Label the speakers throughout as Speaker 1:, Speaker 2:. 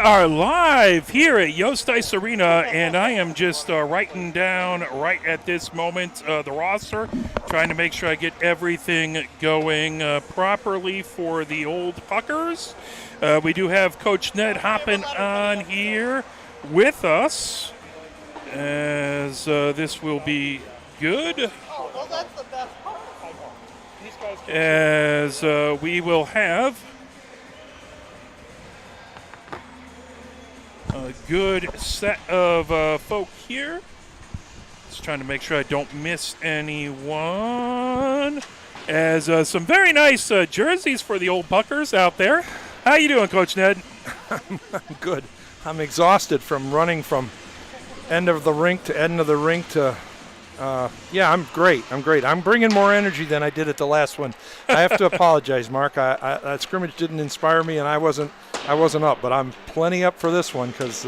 Speaker 1: are live here at Yost Ice Arena, and I am just writing down right at this moment the roster, trying to make sure I get everything going properly for the old Puckers. We do have Coach Ned hopping on here with us, as this will be good. As we will have a good set of folk here. Just trying to make sure I don't miss anyone. As some very nice jerseys for the old Puckers out there. How you doing, Coach Ned?
Speaker 2: I'm good. I'm exhausted from running from end of the rink to end of the rink to yeah, I'm great. I'm bringing more energy than I did at the last one. I have to apologize, Mark. That scrimmage didn't inspire me, and I wasn't up, but I'm plenty up for this one because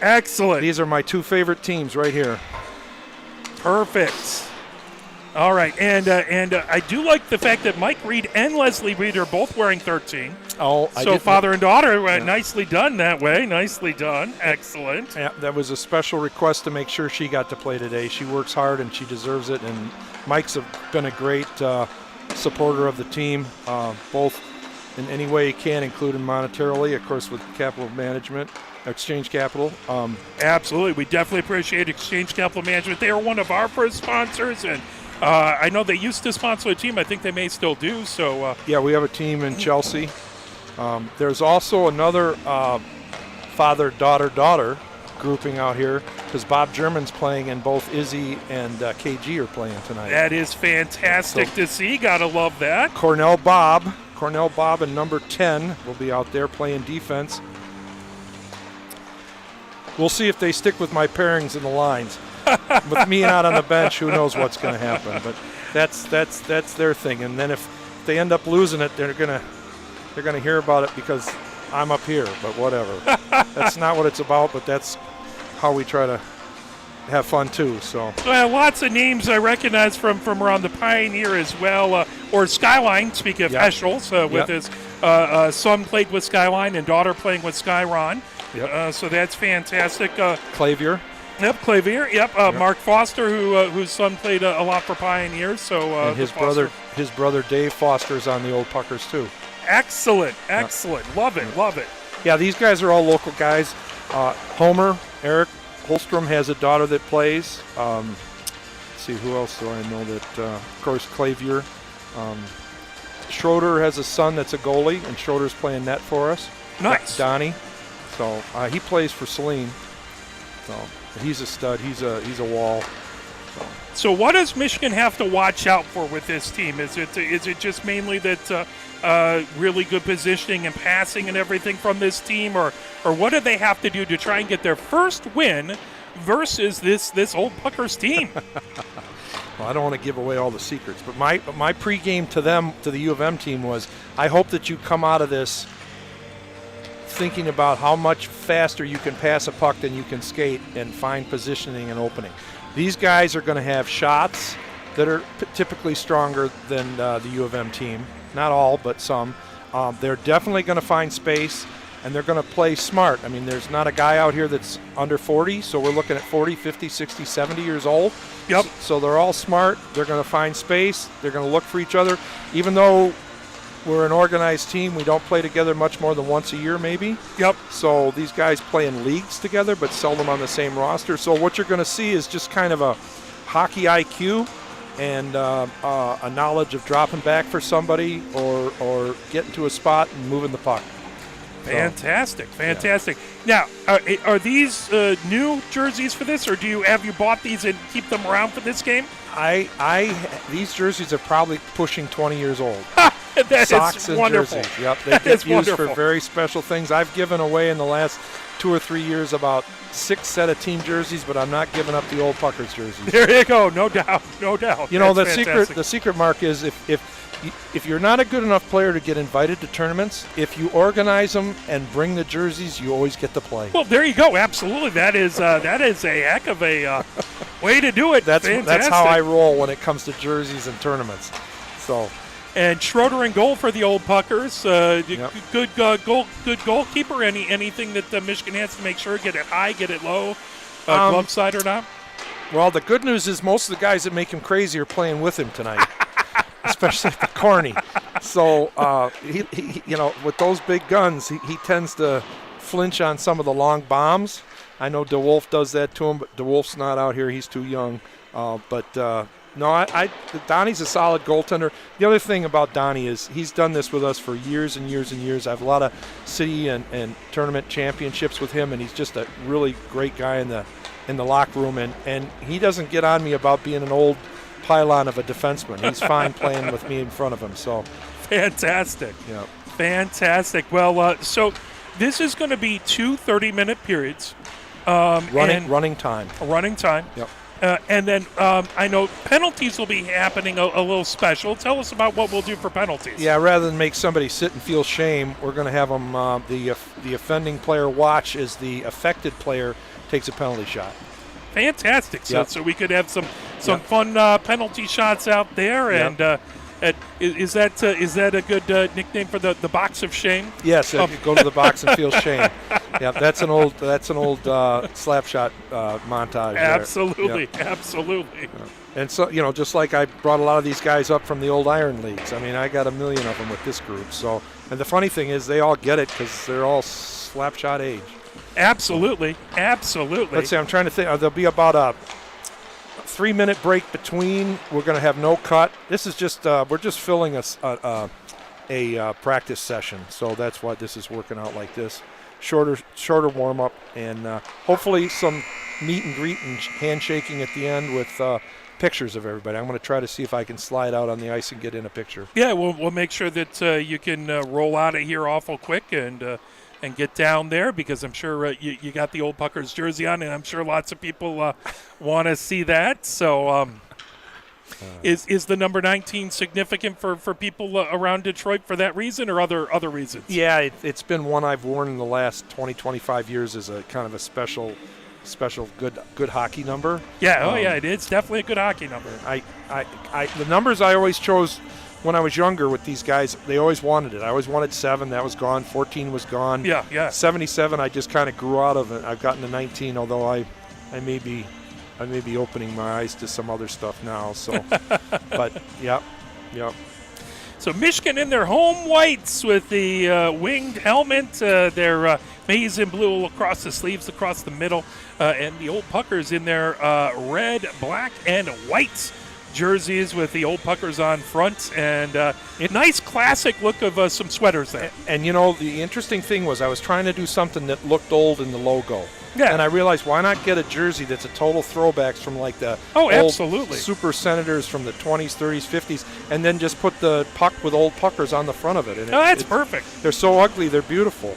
Speaker 1: excellent.
Speaker 2: These are my two favorite teams right here.
Speaker 1: Perfect. All right, and I do like the fact that Mike Reed and Leslie Reed are both wearing 13.
Speaker 2: Oh,
Speaker 1: so father and daughter, nicely done that way. Nicely done. Excellent.
Speaker 2: Yeah, that was a special request to make sure she got to play today. She works hard and she deserves it. And Mike's been a great supporter of the team, both in any way he can, including monetarily, of course, with capital management. Exchange Capital.
Speaker 1: Absolutely. We definitely appreciate Exchange Capital Management. They are one of our first sponsors, and I know they used to sponsor a team. I think they may still do. So
Speaker 2: yeah, we have a team in Chelsea. There's also another father-daughter grouping out here because Bob German's playing, and both Izzy and KG are playing tonight.
Speaker 1: That is fantastic to see. Gotta love that.
Speaker 2: Cornell Bob and number 10 will be out there playing defense. We'll see if they stick with my pairings in the lines. With me not on the bench, who knows what's going to happen? But that's their thing. And then if they end up losing it, they're gonna hear about it because I'm up here. But whatever. That's not what it's about. But that's how we try to have fun too. So
Speaker 1: lots of names I recognize from around the Pioneer as well, or Skyline. Speaking of Eschels, with his son played with Skyline and daughter playing with Skyron.
Speaker 2: Yep.
Speaker 1: So that's fantastic.
Speaker 2: Clavier.
Speaker 1: Yep, Clavier. Yep. Mark Foster, whose son played a lot for Pioneers. So
Speaker 2: and his brother Dave Foster's on the old Puckers too.
Speaker 1: Excellent. Love it.
Speaker 2: Yeah, these guys are all local guys. Homer, Eric Holstrom has a daughter that plays. Let's see, who else do I know that? Of course, Clavier. Schroeder has a son that's a goalie, and Schroeder's playing net for us.
Speaker 1: Nice.
Speaker 2: Donnie. So he plays for Celine. So he's a stud. He's a wall.
Speaker 1: So what does Michigan have to watch out for with this team? Is it just mainly that really good positioning and passing and everything from this team, or what do they have to do to try and get their first win versus this old Puckers team?
Speaker 2: Well, I don't want to give away all the secrets, but my pregame to the U of M team was, I hope that you come out of this thinking about how much faster you can pass a puck than you can skate and find positioning and opening. These guys are going to have shots that are typically stronger than the U of M team. Not all, but some. They're definitely going to find space, and they're going to play smart. I mean, there's not a guy out here that's under 40, so we're looking at 40, 50, 60, 70 years old.
Speaker 1: Yep.
Speaker 2: So they're all smart. They're going to find space. They're going to look for each other. Even though we're an organized team, we don't play together much more than once a year maybe.
Speaker 1: Yep.
Speaker 2: So these guys play in leagues together but seldom on the same roster. So what you're going to see is just kind of a hockey IQ and a knowledge of dropping back for somebody or getting to a spot and moving the puck.
Speaker 1: Fantastic. Yeah. Now, are these new jerseys for this, or have you bought these and keep them around for this game?
Speaker 2: These jerseys are probably pushing 20 years old.
Speaker 1: Socks and
Speaker 2: wonderful. Jerseys. Yep, they get used for very special things. I've given away in the last 2 or 3 years about 6 set of team jerseys, but I'm not giving up the old Puckers jerseys.
Speaker 1: There you go, no doubt.
Speaker 2: You know, the secret, Mark, is if you're not a good enough player to get invited to tournaments, if you organize them and bring the jerseys, you always get to play.
Speaker 1: Well, there you go. Absolutely, that is a heck of a way to do it.
Speaker 2: That's how I roll when it comes to jerseys and tournaments. So
Speaker 1: And Schroeder in goal for the Old Puckers.
Speaker 2: Yep.
Speaker 1: Good goalkeeper. Anything that Michigan has to make sure, get it high, get it low, glove side or not?
Speaker 2: Well, the good news is most of the guys that make him crazy are playing with him tonight, especially the corny. So, he with those big guns, he tends to flinch on some of the long bombs. I know DeWolf does that to him, but DeWolf's not out here. He's too young. No, Donnie's a solid goaltender. The other thing about Donnie is he's done this with us for years and years and years. I have a lot of city and tournament championships with him, and he's just a really great guy in the locker room. And he doesn't get on me about being an old pylon of a defenseman. He's fine playing with me in front of him. So
Speaker 1: fantastic.
Speaker 2: Yeah.
Speaker 1: Fantastic. Well, so this is going to be 2 30-minute periods.
Speaker 2: Running time.
Speaker 1: Running time.
Speaker 2: Yep.
Speaker 1: And then I know penalties will be happening a little special. Tell us about what we'll do for penalties.
Speaker 2: Yeah, rather than make somebody sit and feel shame, we're going to have them the offending player watch as the affected player takes a penalty shot.
Speaker 1: Fantastic. So we could have some
Speaker 2: Yep.
Speaker 1: fun penalty shots out there.
Speaker 2: Yep.
Speaker 1: And is that a good nickname for the box of shame?
Speaker 2: Yes, go to the box and feel shame. Yeah, that's an old slap shot montage.
Speaker 1: Absolutely,
Speaker 2: there.
Speaker 1: absolutely.
Speaker 2: And so just like I brought a lot of these guys up from the old Iron Leagues. I mean, I got a million of them with this group. So, and the funny thing is, they all get it because they're all slap shot age.
Speaker 1: Absolutely.
Speaker 2: Let's see. I'm trying to think. There'll be about a 3-minute break between. We're going to have no cut. This is just we're just filling a practice session, so that's why this is working out like this. Shorter warm up, and hopefully some meet and greet and handshaking at the end with pictures of everybody. I'm going to try to see if I can slide out on the ice and get in a picture.
Speaker 1: Yeah, we'll make sure that you can roll out of here awful quick and get down there, because I'm sure you got the Old Puckers jersey on, and I'm sure lots of people want to see that. So is the number 19 significant for people around Detroit for that reason, or other reasons?
Speaker 2: Yeah, it's been one I've worn in the last 25 years as a kind of a special good hockey number.
Speaker 1: Yeah, it's definitely a good hockey number.
Speaker 2: The numbers I always chose when I was younger with these guys, they always wanted it. I always wanted 7. That was gone. 14 was gone.
Speaker 1: Yeah.
Speaker 2: 77, I just kind of grew out of it. I've gotten to 19, although I may be opening my eyes to some other stuff now. So, but yep.
Speaker 1: So Michigan in their home whites with the winged helmet, their maize and blue across the sleeves, across the middle, and the Old Puckers in their red, black, and white jerseys with the Old Puckers on front, and nice classic look of some sweaters there.
Speaker 2: And the interesting thing was I was trying to do something that looked old in the logo.
Speaker 1: Yeah.
Speaker 2: And I realized, why not get a jersey that's a total throwbacks from like the old
Speaker 1: absolutely.
Speaker 2: Super Senators from the 20s, 30s, 50s, and then just put the puck with Old Puckers on the front of it. And
Speaker 1: that's perfect.
Speaker 2: They're so ugly, they're beautiful.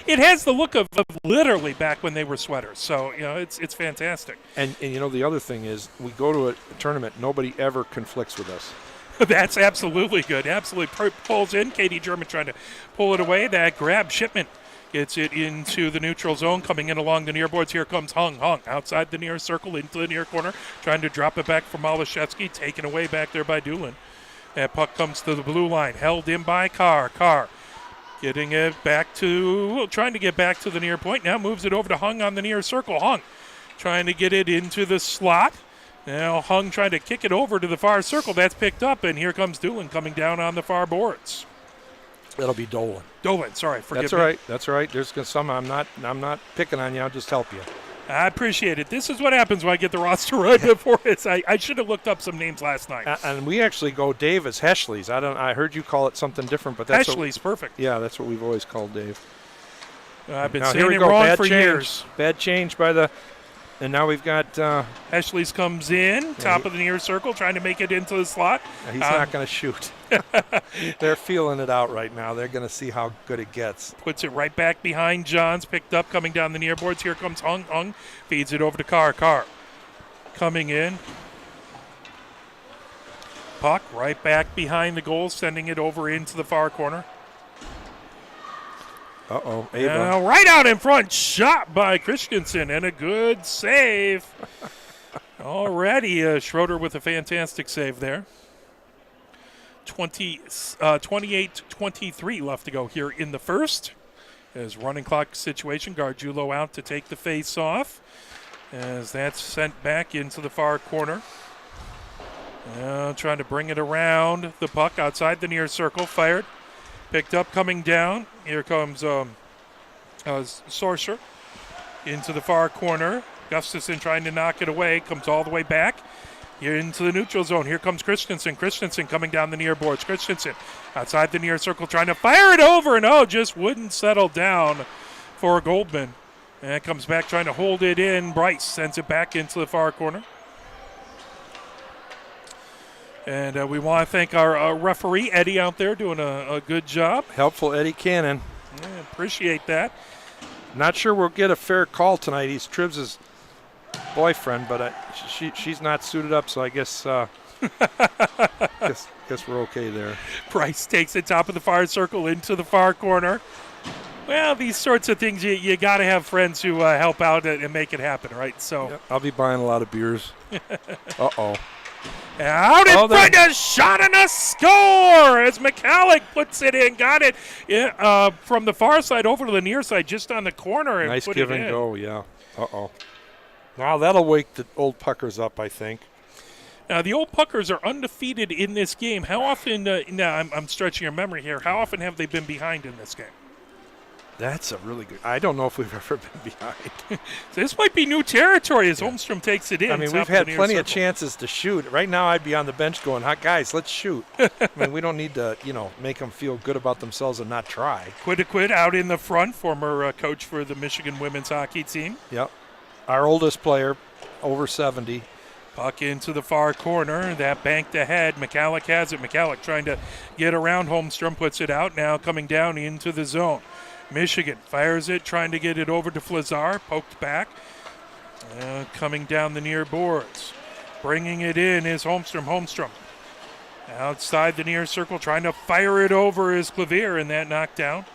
Speaker 1: It has the look of literally back when they were sweaters. So, it's fantastic.
Speaker 2: And the other thing is, we go to a tournament, nobody ever conflicts with us.
Speaker 1: That's absolutely good. Absolutely pulls in. Katie German trying to pull it away. That grab, Shipman gets it into the neutral zone, coming in along the near boards. Here comes Hung outside the near circle into the near corner, trying to drop it back from Malashevsky, taken away back there by Doolin. That puck comes to the blue line, held in by Carr. Getting it trying to get back to the near point. Now moves it over to Hung on the near circle. Hung trying to get it into the slot. Now Hung trying to kick it over to the far circle. That's picked up, and here comes Doolin coming down on the far boards.
Speaker 2: That'll be Dolan.
Speaker 1: Sorry, forgive me.
Speaker 2: That's all right. That's all right. There's some. I'm not picking on you. I'll just help you.
Speaker 1: I appreciate it. This is what happens when I get the roster right before it. I should have looked up some names last night.
Speaker 2: And we actually go Dave as Heschley's. I heard you call it something different, but that's
Speaker 1: Heschley's perfect.
Speaker 2: Yeah, that's what we've always called Dave.
Speaker 1: I've been saying it wrong for years.
Speaker 2: Bad change by the. And now we've got
Speaker 1: Heschley's comes in, top of the near circle, trying to make it into the slot.
Speaker 2: He's not going to shoot. They're feeling it out right now. They're going to see how good it gets.
Speaker 1: Puts it right back behind Johns, picked up, coming down the near boards. Here comes Hung, feeds it over to Carr. Coming in. Puck right back behind the goal, sending it over into the far corner.
Speaker 2: Ava.
Speaker 1: Now right out in front, shot by Christensen, and a good save. Already, Schroeder with a fantastic save there. 28-23 left to go here in the first. As running clock situation, Gargiulo out to take the face off. As that's sent back into the far corner. Trying to bring it around the puck outside the near circle. Fired. Picked up, coming down. Here comes Sorcerer into the far corner. Gustafson trying to knock it away. Comes all the way back. Here into the neutral zone. Here comes Christensen. Christensen coming down the near boards. Christensen outside the near circle trying to fire it over, and just wouldn't settle down for Goldman. And it comes back trying to hold it in. Bryce sends it back into the far corner. And we want to thank our referee, Eddie, out there doing a good job.
Speaker 2: Helpful Eddie Cannon.
Speaker 1: Yeah, appreciate that.
Speaker 2: Not sure we'll get a fair call tonight. He's Tribs' boyfriend, but she's not suited up, so I guess guess we're okay there.
Speaker 1: Bryce takes it top of the far circle into the far corner. Well, these sorts of things, you got to have friends who help out and make it happen, right? So
Speaker 2: yep, I'll be buying a lot of beers. Uh-oh.
Speaker 1: Out in front, a shot and a score as McCallick puts it in. Got it from the far side over to the near side, just on the corner. And
Speaker 2: nice
Speaker 1: put
Speaker 2: give
Speaker 1: it
Speaker 2: and
Speaker 1: in.
Speaker 2: go, yeah. Uh-oh. Now that'll wake the old Puckers up, I think.
Speaker 1: Now, the old Puckers are undefeated in this game. How often, now I'm stretching your memory here, how often have they been behind in this game?
Speaker 2: That's a really good. I don't know if we've ever been behind.
Speaker 1: This might be new territory as Holmstrom takes it in.
Speaker 2: I mean, we've had plenty of chances to shoot. Right now, I'd be on the bench going, guys, let's shoot. I mean, we don't need to, make them feel good about themselves and not try.
Speaker 1: Quid out in the front, former coach for the Michigan women's hockey team.
Speaker 2: Yep. Our oldest player, over 70.
Speaker 1: Puck into the far corner. That banked ahead. McCallick has it. McCallick trying to get around Holmstrom, puts it out. Now coming down into the zone. Michigan fires it, trying to get it over to Flazar. Poked back. Coming down the near boards. Bringing it in is Holmstrom. Holmstrom outside the near circle, trying to fire it over is Clavier, and that knocked down.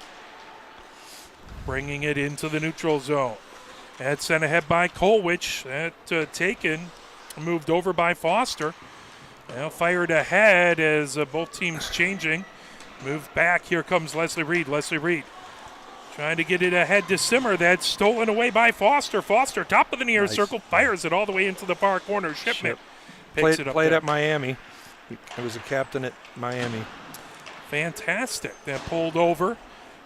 Speaker 1: Bringing it into the neutral zone. That's sent ahead by Kolwich. That taken, moved over by Foster. Now fired ahead as both teams changing. Moved back. Here comes Leslie Reed. Leslie Reed trying to get it ahead to Simmer. That's stolen away by Foster. Foster, top of the near circle, fires it all the way into the far corner. Shipman picks it up.
Speaker 2: Played at Miami. He was a captain at Miami.
Speaker 1: Fantastic. That pulled over.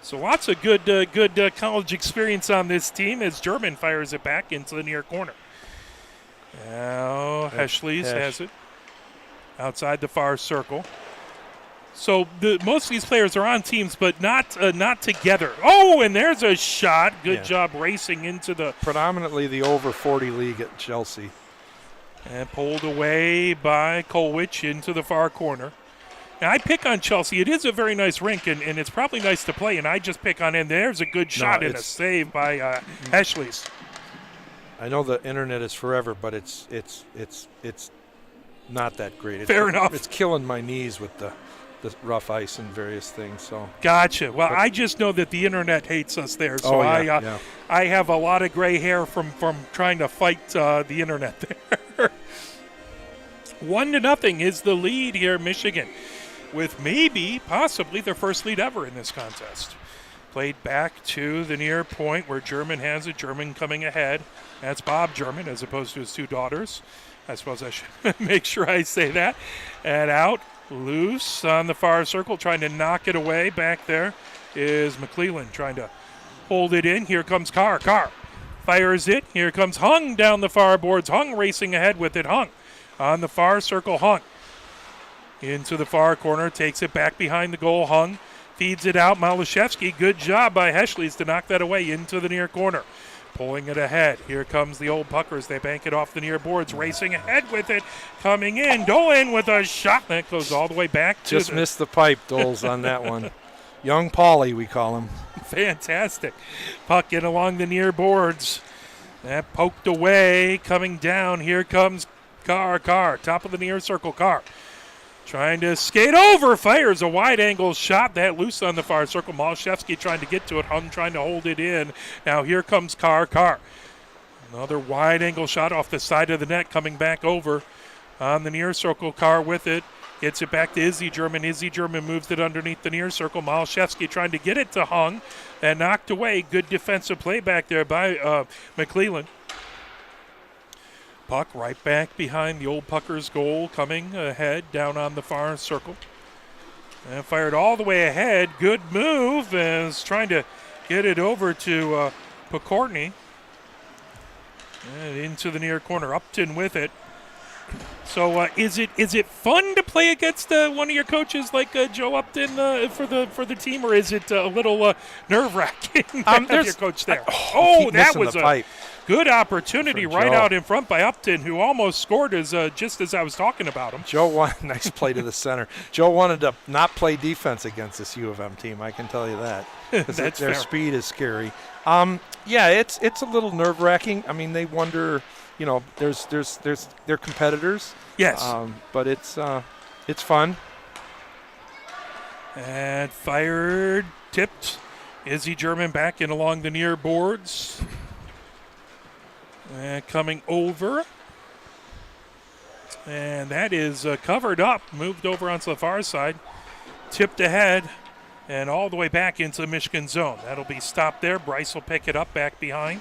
Speaker 1: So lots of good college experience on this team as German fires it back into the near corner. Now Heschles has it outside the far circle. So most of these players are on teams, but not together. Oh, and there's a shot. Good job racing into the...
Speaker 2: Predominantly the over 40 league at Chelsea.
Speaker 1: And pulled away by Kolwich into the far corner. Now, I pick on Chelsea. It is a very nice rink, and it's probably nice to play, and I just pick on it. There's a good shot and a save by Heschles.
Speaker 2: I know the internet is forever, but it's not that great.
Speaker 1: Fair enough.
Speaker 2: It's killing my knees with the rough ice and various things. So
Speaker 1: gotcha. Well, I just know that the internet hates us there, so I have a lot of gray hair from trying to fight the internet there. 1-0 is the lead here, Michigan, with possibly their first lead ever in this contest. Played back to the near point where German has it. German coming ahead. That's Bob German as opposed to his two daughters. I suppose I should make sure I say that. And out. Loose on the far circle, trying to knock it away. Back there is McClellan trying to hold it in. Here comes Carr. Carr fires it. Here comes Hung down the far boards. Hung racing ahead with it. Hung on the far circle. Hung into the far corner. Takes it back behind the goal. Hung feeds it out. Malashevsky. Good job by Heschles to knock that away into the near corner. Pulling it ahead. Here comes the old Puckers. They bank it off the near boards. Racing ahead with it. Coming in. Dolan with a shot. That goes all the way back to
Speaker 2: just missed the pipe, Doles, on that one. Young Paulie, we call him.
Speaker 1: Fantastic. Puck in along the near boards. That poked away. Coming down. Here comes Carr. Carr. Top of the near circle. Carr. Trying to skate over, fires a wide-angle shot. That loose on the far circle. Malashevsky trying to get to it. Hung trying to hold it in. Now here comes Carr. Carr. Another wide-angle shot off the side of the net coming back over on the near circle. Carr with it. Gets it back to Izzy German. Izzy German moves it underneath the near circle. Malashevsky trying to get it to Hung and knocked away. Good defensive play back there by McClellan. Puck right back behind the old Puckers goal, coming ahead down on the far circle. And fired all the way ahead. Good move as trying to get it over to Pokorny. And into the near corner. Upton with it. So is it fun to play against one of your coaches like Joe Upton for the team, or is it a little nerve-wracking to have your coach there? That was a good opportunity right out in front by Upton, who almost scored just as I was talking about him.
Speaker 2: Joe nice play to the center. Joe wanted to not play defense against this U of M team. I can tell you that. Their
Speaker 1: fair.
Speaker 2: Speed is scary. It's a little nerve-wracking. I mean, they wonder. You know, they're competitors.
Speaker 1: Yes.
Speaker 2: But it's fun.
Speaker 1: And fired, tipped. Izzy German back in along the near boards. And coming over. And that is covered up. Moved over onto the far side. Tipped ahead. And all the way back into the Michigan zone. That'll be stopped there. Bryce will pick it up back behind.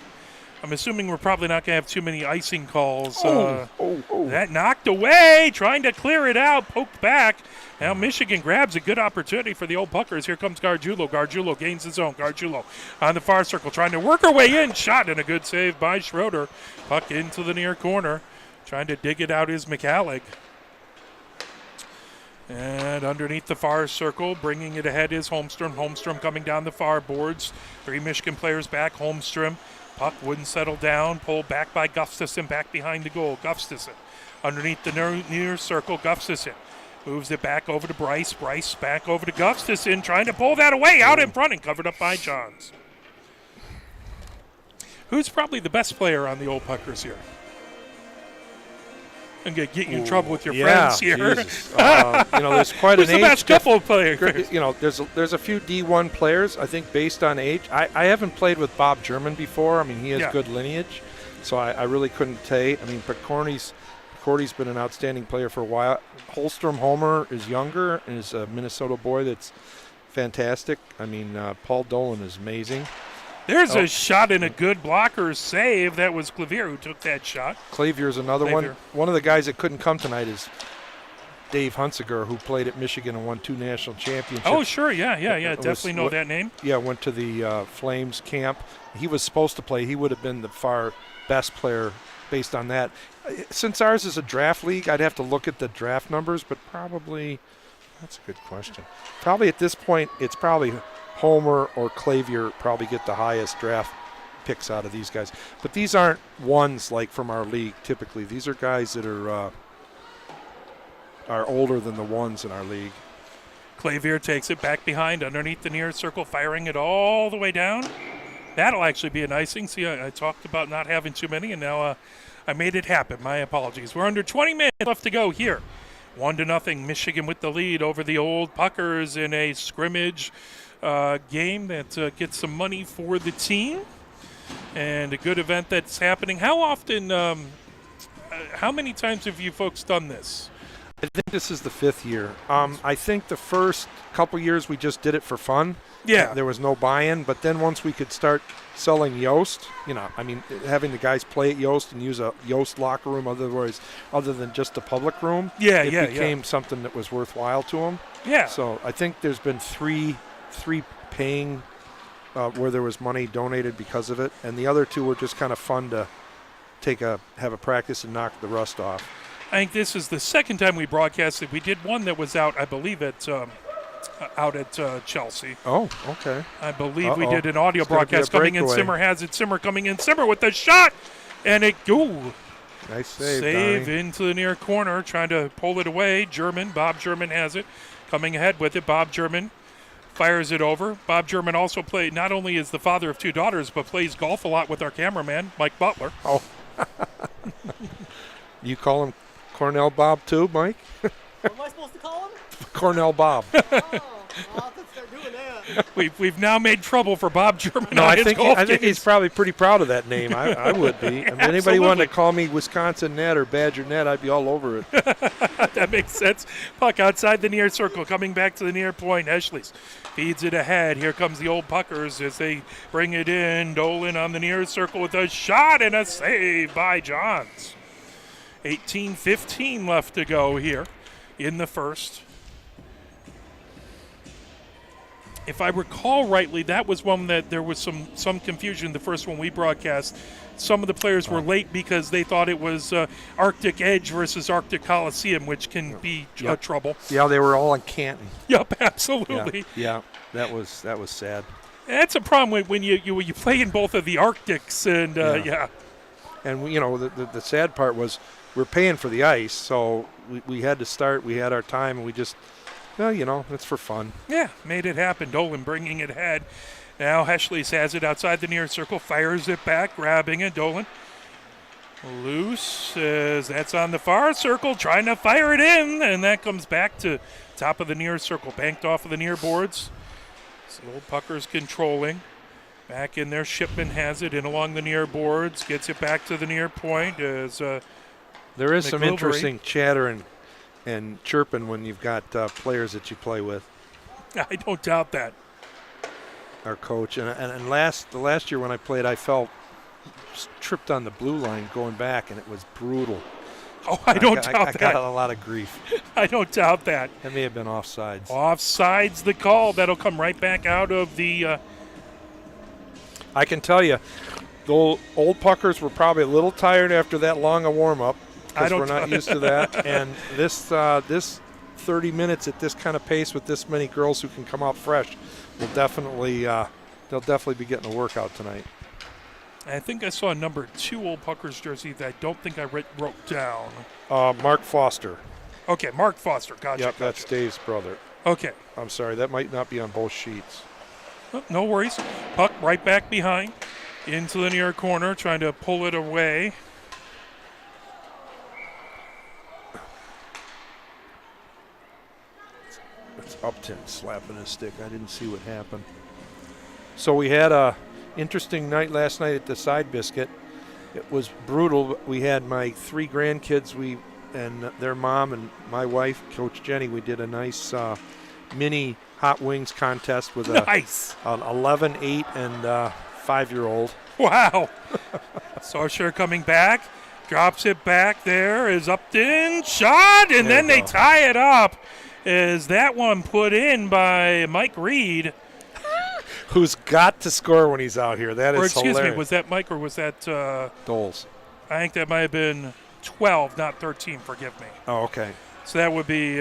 Speaker 1: I'm assuming we're probably not going to have too many icing calls. That knocked away, trying to clear it out, poked back. Now Michigan grabs a good opportunity for the old Puckers. Here comes Gargiulo. Gargiulo gains his own. Gargiulo on the far circle, trying to work her way in. Shot and a good save by Schroeder. Puck into the near corner. Trying to dig it out is McCallig. And underneath the far circle, bringing it ahead is Holmstrom. Holmstrom coming down the far boards. 3 Michigan players back. Holmstrom. Puck wouldn't settle down. Pulled back by Gustafson, back behind the goal. Gustafson underneath the near circle. Gustafson moves it back over to Bryce. Bryce back over to Gustafson, trying to pull that away out in front and covered up by Johns. Who's probably the best player on the old Puckers here? I'm going to get you in trouble with your friends here.
Speaker 2: There's quite
Speaker 1: Who's
Speaker 2: an age.
Speaker 1: the best couple of players?
Speaker 2: There's a few D1 players, I think, based on age. I haven't played with Bob German before. I mean, he has good lineage, so I really couldn't say. I mean, Pokorny's been an outstanding player for a while. Holstrom Homer is younger and is a Minnesota boy that's fantastic. I mean, Paul Dolan is amazing.
Speaker 1: There's a shot and a good blocker save. That was Clavier who took that shot.
Speaker 2: Clavier's another one. One of the guys that couldn't come tonight is Dave Hunsiger, who played at Michigan and won 2 national championships.
Speaker 1: Oh, sure. Yeah. Definitely know that name.
Speaker 2: Yeah, went to the Flames camp. He was supposed to play. He would have been the far best player based on that. Since ours is a draft league, I'd have to look at the draft numbers, but probably that's a good question. Probably at this point, it's probably Homer or Clavier probably get the highest draft picks out of these guys. But these aren't ones like from our league typically. These are guys that are older than the ones in our league.
Speaker 1: Clavier takes it back behind underneath the near circle, firing it all the way down. That'll actually be an icing. See, I talked about not having too many, and now I made it happen. My apologies. We're under 20 minutes left to go here. 1-0, Michigan with the lead over the old Puckers in a scrimmage game that gets some money for the team and a good event that's happening. How often, how many times have you folks done this?
Speaker 2: I think this is the 5th year. I think the first couple years we just did it for fun.
Speaker 1: Yeah.
Speaker 2: There was no buy-in, but then once we could start selling Yost, having the guys play at Yost and use a Yost locker room other than just the public room, it became something that was worthwhile to them.
Speaker 1: Yeah.
Speaker 2: So I think there's been three paying where there was money donated because of it, and the other 2 were just kind of fun to have a practice and knock the rust off.
Speaker 1: I think this is the second time we broadcasted. We did one that was out, I believe, at Chelsea.
Speaker 2: Oh, okay.
Speaker 1: I believe we did an audio broadcast coming in. Simmer has it. Simmer coming in. Simmer with the shot, and it
Speaker 2: nice save
Speaker 1: Donnie. Into the near corner, trying to pull it away. Bob German has it, coming ahead with it. Bob German fires it over. Bob German also not only is the father of 2 daughters, but plays golf a lot with our cameraman, Mike Butler.
Speaker 2: Oh. You call him Cornell Bob too, Mike?
Speaker 3: What am I supposed to call him?
Speaker 2: Cornell Bob.
Speaker 3: Oh, I'll have to start doing that.
Speaker 1: we've now made trouble for Bob German.
Speaker 2: No,
Speaker 1: on
Speaker 2: I
Speaker 1: his
Speaker 2: think
Speaker 1: golf
Speaker 2: he's
Speaker 1: games.
Speaker 2: probably pretty proud of that name. I would be. I mean, anybody
Speaker 1: Absolutely.
Speaker 2: wanted to call me Wisconsin Net or Badger Net, I'd be all over it.
Speaker 1: That makes sense. Puck outside the near circle, coming back to the near point. Eschley's feeds it ahead. Here comes the Old Puckers as they bring it in. Dolan on the near circle with a shot and a save by Johns. 18:15 left to go here in the first. If I recall rightly, that was one that there was some confusion. The first one we broadcast, some of the players were late because they thought it was Arctic Edge versus Arctic Coliseum, which can be trouble.
Speaker 2: Yeah, they were all in Canton.
Speaker 1: Yep, absolutely.
Speaker 2: Yeah, that was sad.
Speaker 1: That's a problem when you play in both of the Arctics, and yeah.
Speaker 2: And the sad part was we're paying for the ice, so we had to start. We had our time, and we just. Well, it's for fun. Yeah,
Speaker 1: made it happen. Dolan bringing it ahead. Now Heschles has it outside the near circle, fires it back, grabbing it. Dolan loose as that's on the far circle, trying to fire it in, and that comes back to top of the near circle, banked off of the near boards. So the Old Puckers controlling. Back in there, Shipman has it in along the near boards, gets it back to the near point as
Speaker 2: there is some interesting chatter and chirping when you've got players that you play with.
Speaker 1: I don't doubt that.
Speaker 2: Our coach. And the last year when I played, I felt tripped on the blue line going back, and it was brutal.
Speaker 1: Oh, I don't doubt that.
Speaker 2: I got a lot of grief.
Speaker 1: I don't doubt that.
Speaker 2: That may have been offsides.
Speaker 1: Offsides the call. That'll come right back out of the...
Speaker 2: I can tell you, the Old Puckers were probably a little tired after that long a warm-up. Because we're not used to that. And this 30 minutes at this kind of pace with this many girls who can come out fresh will definitely they'll definitely be getting a workout tonight.
Speaker 1: I think I saw a number 2 Old Puckers jersey that I don't think I wrote down.
Speaker 2: Mark Foster.
Speaker 1: Okay, Mark Foster. Gotcha.
Speaker 2: Yep, that's Dave's brother.
Speaker 1: Okay.
Speaker 2: I'm sorry, that might not be on both sheets.
Speaker 1: Oh, no worries. Puck right back behind into the near corner, trying to pull it away.
Speaker 2: Upton slapping his stick. I didn't see what happened. So we had a interesting night last night at the Side Biscuit. It was brutal. We had my 3 grandkids, and their mom and my wife, Coach Jenny. We did a nice mini hot wings contest with an 11, 8, and 5-year-old.
Speaker 1: Wow. Sorsher coming back, drops it back. There is Upton, shot, and then they tie it up. Is that one put in by Mike Reed?
Speaker 2: Who's got to score when he's out here. That is hilarious.
Speaker 1: Excuse me, was that Mike or was that
Speaker 2: Doles?
Speaker 1: I think that might have been 12, not 13. Forgive me.
Speaker 2: Oh, okay.
Speaker 1: So that would be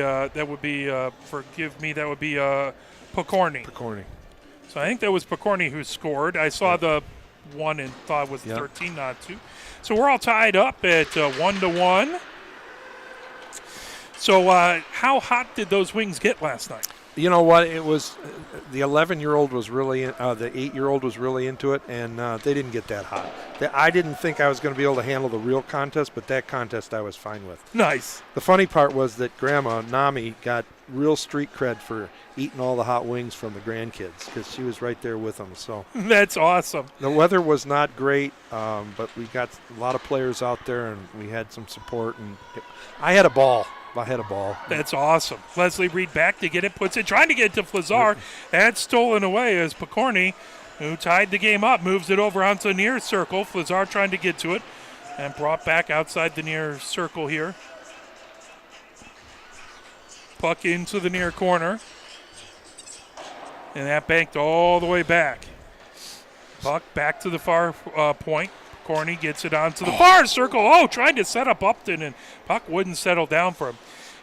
Speaker 1: forgive me. That would be Pokorny.
Speaker 2: Pokorny.
Speaker 1: So I think that was Pokorny who scored. I saw the one and thought it was 13, not 2. So we're all tied up at 1-1. So how hot did those wings get last night?
Speaker 2: You know what? It was the 11-year-old was really, the 8-year-old was really into it, and they didn't get that hot. I didn't think I was going to be able to handle the real contest, but that contest I was fine with.
Speaker 1: Nice.
Speaker 2: The funny part was that Grandma, Nami, got real street cred for eating all the hot wings from the grandkids because she was right there with them. So
Speaker 1: that's awesome.
Speaker 2: The weather was not great, but we got a lot of players out there, and we had some support, and I had a ball.
Speaker 1: That's awesome. Leslie Reed back to get it, puts it, trying to get it to Flazar. That's stolen away as Pokorny, who tied the game up, moves it over onto the near circle. Flazar trying to get to it and brought back outside the near circle here. Puck into the near corner. And that banked all the way back. Puck back to the far point. Corny gets it onto the far circle. Oh, trying to set up Upton, and puck wouldn't settle down for him.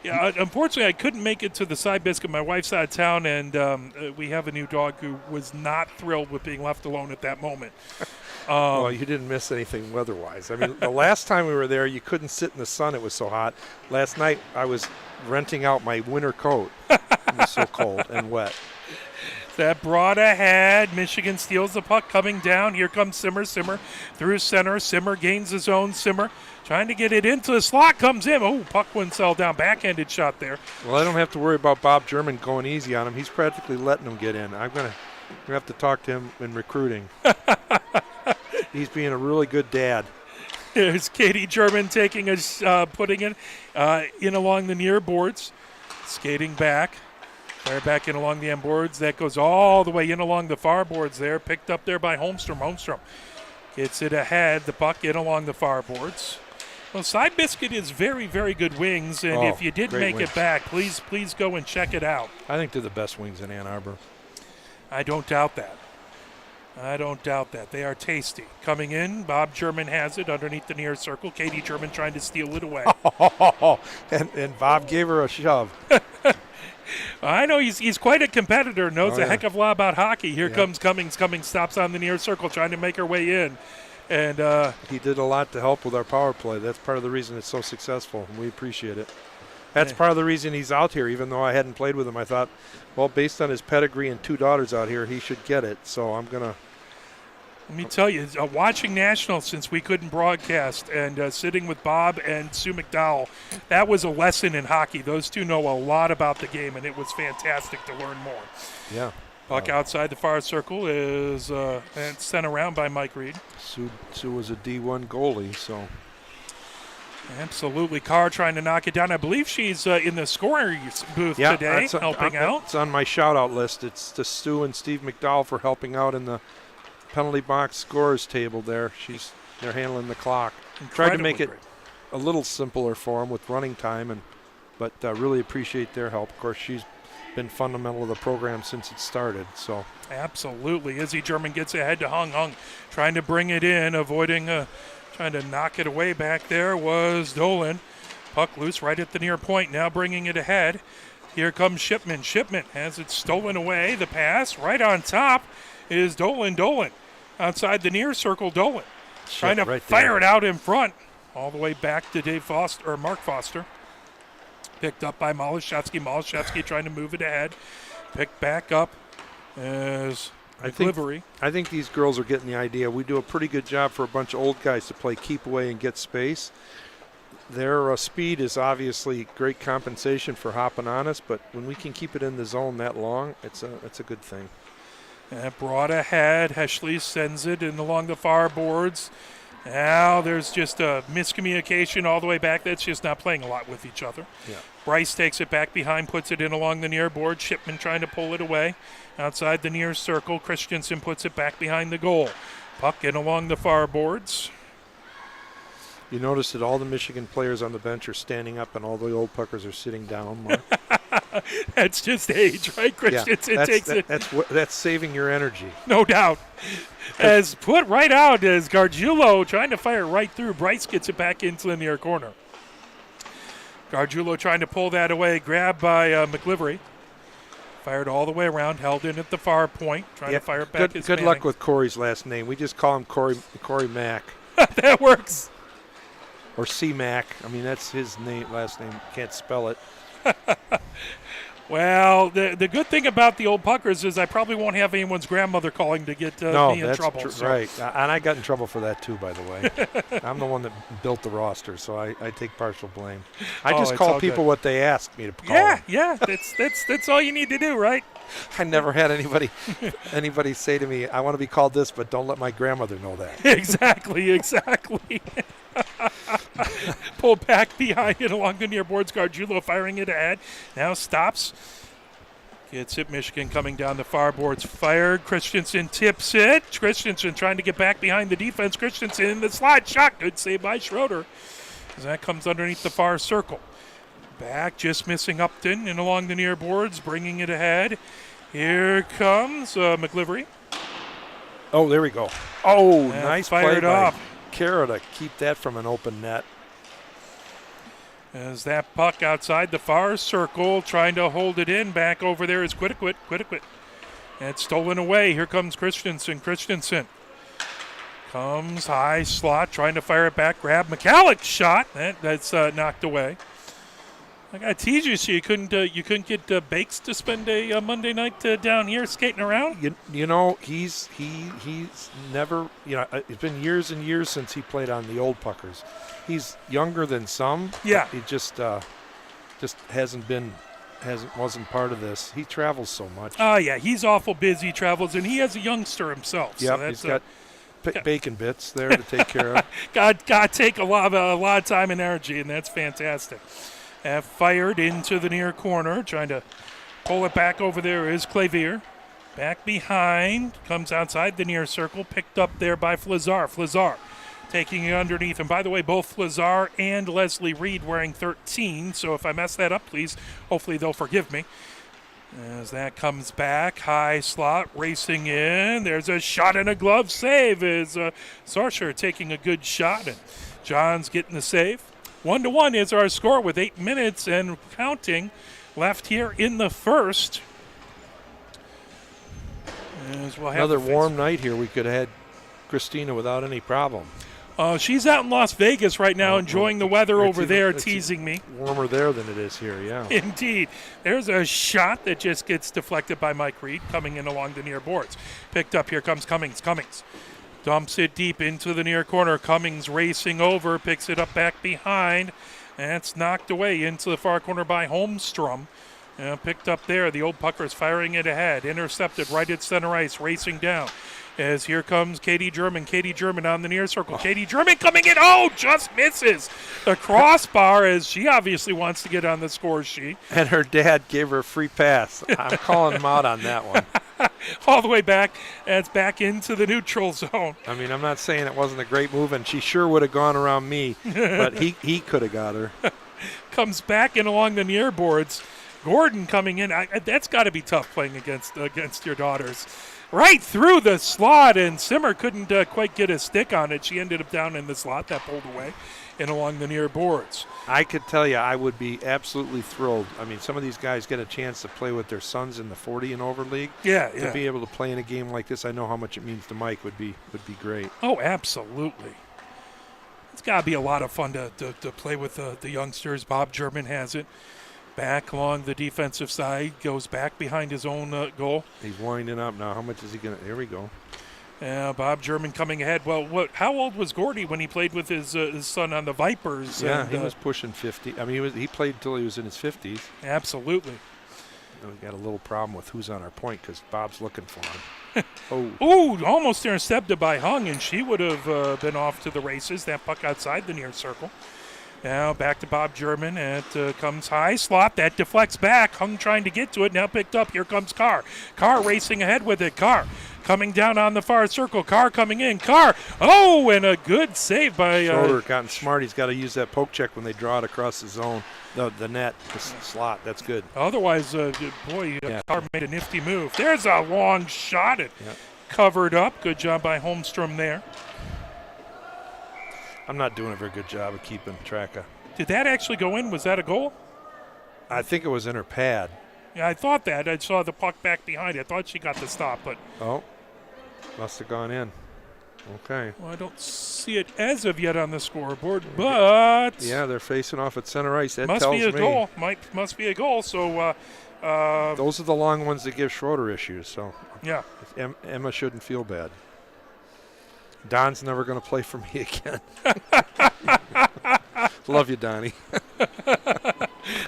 Speaker 1: Yeah, unfortunately, I couldn't make it to the Side Biscuit. My wife's out of town, and we have a new dog who was not thrilled with being left alone at that moment.
Speaker 2: Well, you didn't miss anything weather-wise. I mean, the last time we were there, you couldn't sit in the sun. It was so hot. Last night, I was renting out my winter coat. It was so cold and wet.
Speaker 1: That brought ahead. Michigan steals the puck coming down. Here comes Simmer. Simmer through center. Simmer gains his own. Simmer trying to get it into the slot. Comes in. Oh, puck wouldn't settle down. Backhanded shot there.
Speaker 2: Well, I don't have to worry about Bob German going easy on him. He's practically letting him get in. I'm going to have to talk to him in recruiting. He's being a really good dad.
Speaker 1: There's Katie German taking putting it in along the near boards. Skating back. Fire back in along the end boards. That goes all the way in along the far boards there. Picked up there by Holmstrom. Holmstrom gets it ahead. The puck in along the far boards. Well, Side Biscuit is very, very good wings. And if you did make it back, please go and check it out.
Speaker 2: I think they're the best wings in Ann Arbor.
Speaker 1: I don't doubt that. I don't doubt that. They are tasty. Coming in, Bob German has it underneath the near circle. Katie German trying to steal it away.
Speaker 2: and Bob gave her a shove.
Speaker 1: I know he's quite a competitor, knows a heck of a lot about hockey. Here comes Cummings. Cummings stops on the near circle, trying to make her way in. And
Speaker 2: he did a lot to help with our power play. That's part of the reason it's so successful, and we appreciate it. That's part of the reason he's out here, even though I hadn't played with him. I thought, well, based on his pedigree and 2 daughters out here, he should get it. So I'm going to.
Speaker 1: Let me tell you, watching Nationals since we couldn't broadcast and sitting with Bob and Sue McDowell, that was a lesson in hockey. Those two know a lot about the game, and it was fantastic to learn more.
Speaker 2: Yeah.
Speaker 1: Puck outside the far circle is sent around by Mike Reed.
Speaker 2: Sue was a D1 goalie, so.
Speaker 1: Absolutely. Carr trying to knock it down. I believe she's in the scoring booth today, helping out.
Speaker 2: It's on my shout-out list. It's to Stu and Steve McDowell for helping out in the penalty box scorers table there. They're handling the clock. Tried to make it a little simpler for them with running time, but really appreciate their help. Of course, she's been fundamental to the program since it started. So
Speaker 1: absolutely. Izzy German gets ahead to Hung, trying to bring it in, avoiding trying to knock it away. Back there was Dolan. Puck loose right at the near point, now bringing it ahead. Here comes Shipman. Shipman has it stolen away. The pass right on top is Dolan. Dolan outside the near circle. Dolan trying to fire it out in front, all the way back to Dave Foster or Mark Foster. Picked up by Malashevsky. Malashevsky trying to move it ahead. Picked back up as delivery.
Speaker 2: I think these girls are getting the idea. We do a pretty good job for a bunch of old guys to play keep away and get space. Their speed is obviously great compensation for hopping on us, but when we can keep it in the zone that long, it's a good thing.
Speaker 1: Brought ahead. Heschley sends it in along the far boards. Now there's just a miscommunication all the way back. That's just not playing a lot with each other.
Speaker 2: Yeah.
Speaker 1: Bryce takes it back behind, puts it in along the near board. Shipman trying to pull it away. Outside the near circle, Christensen puts it back behind the goal. Puck in along the far boards.
Speaker 2: You notice that all the Michigan players on the bench are standing up and all the old puckers are sitting down, Mark?
Speaker 1: That's just age, right? Christensen takes it.
Speaker 2: That's saving your energy.
Speaker 1: No doubt. As put right out as Gargiulo trying to fire right through. Bryce gets it back into the near corner. Gargiulo trying to pull that away. Grabbed by McLivery. Fired all the way around. Held in at the far point. Trying to fire it back.
Speaker 2: Good luck with Corey's last name. We just call him Corey Mack.
Speaker 1: That works.
Speaker 2: Or C-Mac. I mean, that's his last name. Can't spell it.
Speaker 1: Well, the good thing about the old puckers is I probably won't have anyone's grandmother calling to get me in trouble.
Speaker 2: Right. And I got in trouble for that, too, by the way. I'm the one that built the roster, so I take partial blame. I just call people what they ask me to call them.
Speaker 1: Yeah. That's all you need to do, right?
Speaker 2: I never had anybody say to me, I want to be called this, but don't let my grandmother know that.
Speaker 1: Exactly. Pull back behind it along the near boards. Gargiulo firing it ahead. Now stops. Gets it. Michigan coming down the far boards. Fired. Christensen tips it. Christensen trying to get back behind the defense. Christensen in the slide shot. Good save by Schroeder. As that comes underneath the far circle. Back, just missing Upton and along the near boards, bringing it ahead. Here comes McLivery.
Speaker 2: Oh, there we go. Oh, nice
Speaker 1: fired
Speaker 2: play
Speaker 1: up.
Speaker 2: by Kara to keep that from an open net.
Speaker 1: As that puck outside the far circle, trying to hold it in. Back over there is Quiddiquit. And it's stolen away. Here comes Christensen. Comes high slot, trying to fire it back. Grab McCallick's shot. That's knocked away. I got to tease you so you couldn't get Bakes to spend a Monday night down here skating around?
Speaker 2: You know, he's never, it's been years and years since he played on the old puckers. He's younger than some.
Speaker 1: Yeah.
Speaker 2: He just wasn't part of this. He travels so much.
Speaker 1: Oh, yeah, he's awful busy, travels, and he has a youngster himself.
Speaker 2: Yeah,
Speaker 1: so
Speaker 2: he's got bacon bits there to take care of.
Speaker 1: Got to take a lot of time and energy, and that's fantastic. Fired into the near corner, trying to pull it back over there is Clavier. Back behind, comes outside the near circle, picked up there by Flazar. Flazar taking it underneath. And by the way, both Flazar and Leslie Reed wearing 13, so if I mess that up, please, hopefully they'll forgive me. As that comes back, high slot, racing in. There's a shot and a glove save as Sarsher taking a good shot, and John's getting the save. 1-1 is our score with 8 minutes and counting left here in the first. As we'll have
Speaker 2: another warm night here. We could have had Christina without any problem.
Speaker 1: She's out in Las Vegas right now enjoying the weather over there,
Speaker 2: it's
Speaker 1: teasing me.
Speaker 2: Warmer there than it is here, yeah.
Speaker 1: Indeed. There's a shot that just gets deflected by Mike Reed coming in along the near boards. Picked up, here comes Cummings. Cummings dumps it deep into the near corner. Cummings racing over, picks it up back behind. And it's knocked away into the far corner by Holmstrom. Picked up there. The old Puckers firing it ahead. Intercepted right at center ice, racing down. As here comes Katie German. Katie German on the near circle. Katie German coming in. Oh, just misses the crossbar as she obviously wants to get on the score sheet.
Speaker 2: And her dad gave her a free pass. I'm calling him out on that one.
Speaker 1: All the way back. And it's back into the neutral zone.
Speaker 2: I mean, I'm not saying it wasn't a great move, and she sure would have gone around me, but he could have got her.
Speaker 1: Comes back in along the near boards. Gordon coming in. That's got to be tough playing against your daughters. Right through the slot, and Simmer couldn't quite get a stick on it. She ended up down in the slot. That pulled away and along the near boards.
Speaker 2: I could tell you I would be absolutely thrilled. I mean, some of these guys get a chance to play with their sons in the 40 and over league.
Speaker 1: Yeah,
Speaker 2: to be able to play in a game like this, I know how much it means to Mike would be great.
Speaker 1: Oh, absolutely. It's got to be a lot of fun to play with the youngsters. Bob German has it. Back along the defensive side, goes back behind his own goal.
Speaker 2: He's winding up now. How much is he going to – here we go.
Speaker 1: Bob German coming ahead. Well, how old was Gordy when he played with his son on the Vipers?
Speaker 2: Yeah, he was pushing 50. I mean, he played until he was in his 50s.
Speaker 1: Absolutely.
Speaker 2: We've got a little problem with who's on our point because Bob's looking for him.
Speaker 1: Oh, almost intercepted by Hung, and she would have been off to the races. That puck outside the near circle. Now back to Bob German. It comes high slot. That deflects back. Hung trying to get to it. Now picked up. Here comes Carr. Carr racing ahead with it. Carr coming down on the far circle. Carr coming in. Carr. Oh, and a good save by
Speaker 2: Schroeder. Gotten smart. He's got to use that poke check when they draw it across the zone. The net, the slot. That's good.
Speaker 1: Otherwise, Carr made a nifty move. There's a long shot. It covered up. Good job by Holmstrom there.
Speaker 2: I'm not doing a very good job of keeping track of.
Speaker 1: Did that actually go in? Was that a goal?
Speaker 2: I think it was in her pad.
Speaker 1: Yeah, I thought that. I saw the puck back behind it. I thought she got the stop, but...
Speaker 2: Oh, must have gone in. Okay.
Speaker 1: Well, I don't see it as of yet on the scoreboard, but...
Speaker 2: Yeah, they're facing off at center ice. That
Speaker 1: must
Speaker 2: tells
Speaker 1: be a
Speaker 2: me.
Speaker 1: Goal. Must be a goal, so...
Speaker 2: those are the long ones that give Schroeder issues, so...
Speaker 1: Yeah.
Speaker 2: Emma shouldn't feel bad. Don's never going to play for me again. Love you, Donnie.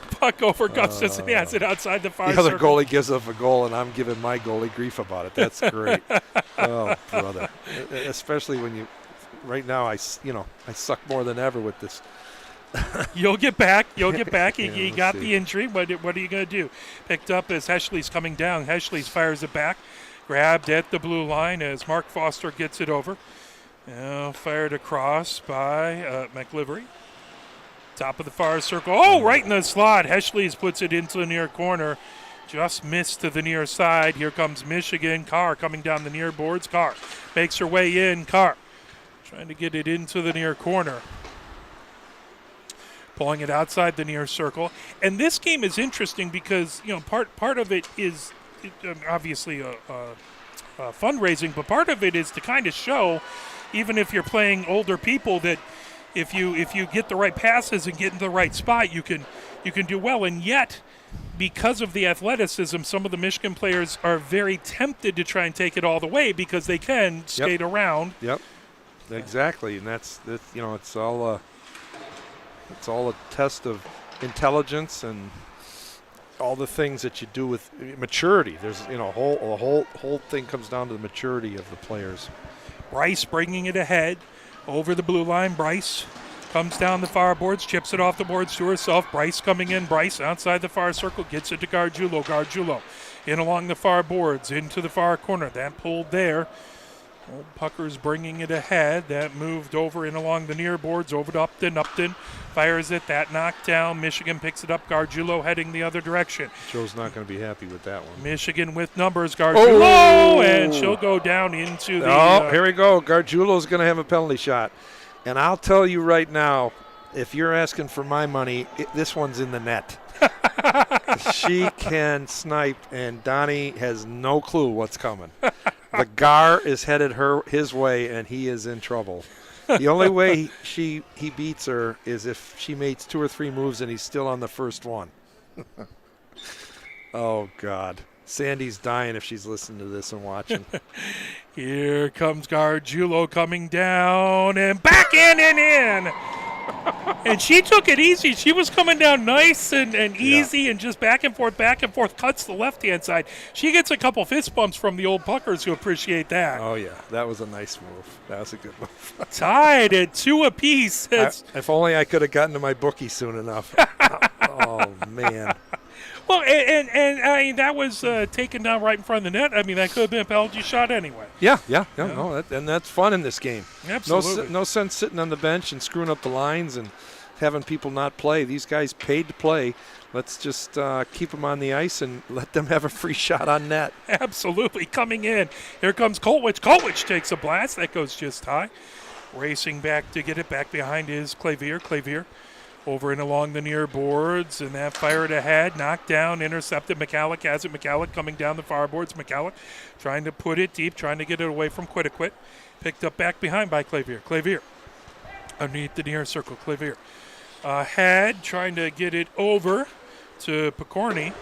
Speaker 1: Puck over Gustafson. He has it outside the far
Speaker 2: circle. The other
Speaker 1: circle.
Speaker 2: goalie gives up a goal, and I'm giving my goalie grief about it. That's great. Oh, brother. Especially when you – right now, I suck more than ever with this.
Speaker 1: You'll get back. You got
Speaker 2: see.
Speaker 1: the injury. What are you going to do? Picked up as Heschley's coming down. Heschley's fires it back. Grabbed at the blue line as Mark Foster gets it over. Now fired across by McLivery. Top of the far circle. Oh, right in the slot. Heschley's puts it into the near corner. Just missed to the near side. Here comes Michigan. Carr coming down the near boards. Carr makes her way in. Carr trying to get it into the near corner. Pulling it outside the near circle. And this game is interesting because, part of it is obviously fundraising, but part of it is to kind of show, even if you're playing older people, that if you get the right passes and get into the right spot, you can do well. And yet, because of the athleticism, some of the Michigan players are very tempted to try and take it all the way because they can skate around.
Speaker 2: Yep, exactly, and that's it's all a test of intelligence and all the things that you do with maturity. There's a whole thing comes down to the maturity of the players.
Speaker 1: Bryce bringing it ahead over the blue line. Bryce comes down the far boards, chips it off the boards to herself. Bryce coming in. Bryce outside the far circle, gets it to Gargiulo. Gargiulo in along the far boards, into the far corner. That pulled there. Old Puckers bringing it ahead. That moved over in along the near boards, over to Upton. Upton fires it. That knocked down. Michigan picks it up. Gargiulo heading the other direction.
Speaker 2: Joe's not going to be happy with that one.
Speaker 1: Michigan with numbers. Gargiulo, and she'll go down into the...
Speaker 2: Oh, here we go. Gargiulo's going to have a penalty shot. And I'll tell you right now, if you're asking for my money, this one's in the net. She can snipe, and Donnie has no clue what's coming. The Gar is headed his way, and he is in trouble. The only way he beats her is if she makes 2 or 3 moves and he's still on the first one. Oh, God. Sandy's dying if she's listening to this and watching.
Speaker 1: Here comes Gargiulo coming down and back in and in. And she took it easy. She was coming down nice and easy and just back and forth, cuts the left-hand side. She gets a couple fist bumps from the old Puckers who appreciate that.
Speaker 2: Oh, yeah. That was a nice move. That was a good move.
Speaker 1: Tied at 2 apiece.
Speaker 2: If only I could have gotten to my bookie soon enough. Oh, man.
Speaker 1: Well, and I mean, that was taken down right in front of the net. I mean, that could have been a penalty shot anyway.
Speaker 2: Yeah. No, and that's fun in this game.
Speaker 1: Absolutely.
Speaker 2: No sense sitting on the bench and screwing up the lines and having people not play. These guys paid to play. Let's just keep them on the ice and let them have a free shot on net.
Speaker 1: Absolutely. Coming in. Here comes Kolwich. Kolwich takes a blast. That goes just high. Racing back to get it back behind is Clavier. Clavier over and along the near boards, and that fired ahead, knocked down, intercepted. McCalloch has it. McCalloch coming down the far boards. McCalloch trying to put it deep, trying to get it away from Quitaquit. Picked up back behind by Clavier. Clavier underneath the near circle. Clavier ahead, trying to get it over to Picorni.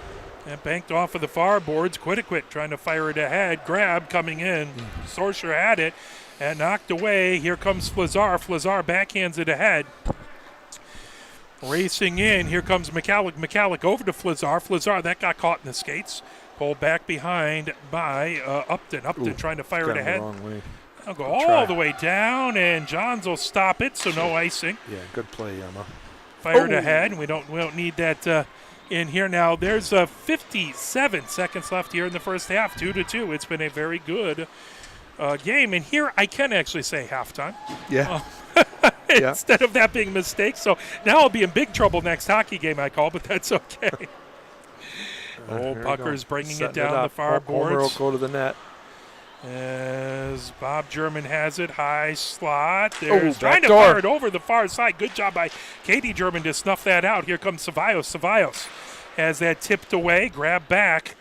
Speaker 1: And banked off of the far boards. Quitaquit trying to fire it ahead. Grab coming in. Sorcerer had it and knocked away. Here comes Flazar. Flazar backhands it ahead. Racing in, here comes McCalloch. McCalloch over to Flazar. Flazar, that got caught in the skates. Pulled back behind by Upton. Upton trying to fire it ahead. I'll go all the way down, and Johns will stop it, so no icing.
Speaker 2: Yeah, good play, Emma.
Speaker 1: Fired ahead, and we don't need that in here now. There's 57 seconds left here in the first half, 2-2. It's been a very good game, and here I can actually say halftime.
Speaker 2: Yeah.
Speaker 1: Instead of that being a mistake. So now I'll be in big trouble next hockey game I call, but that's okay. Old Puckers bringing it down the far boards.
Speaker 2: Homer will go to the net.
Speaker 1: As Bob German has it, high slot. There's trying to
Speaker 2: door.
Speaker 1: fire it over the far side. Good job by Katie German to snuff that out. Here comes Cevallos. Cevallos has that tipped away, grab back,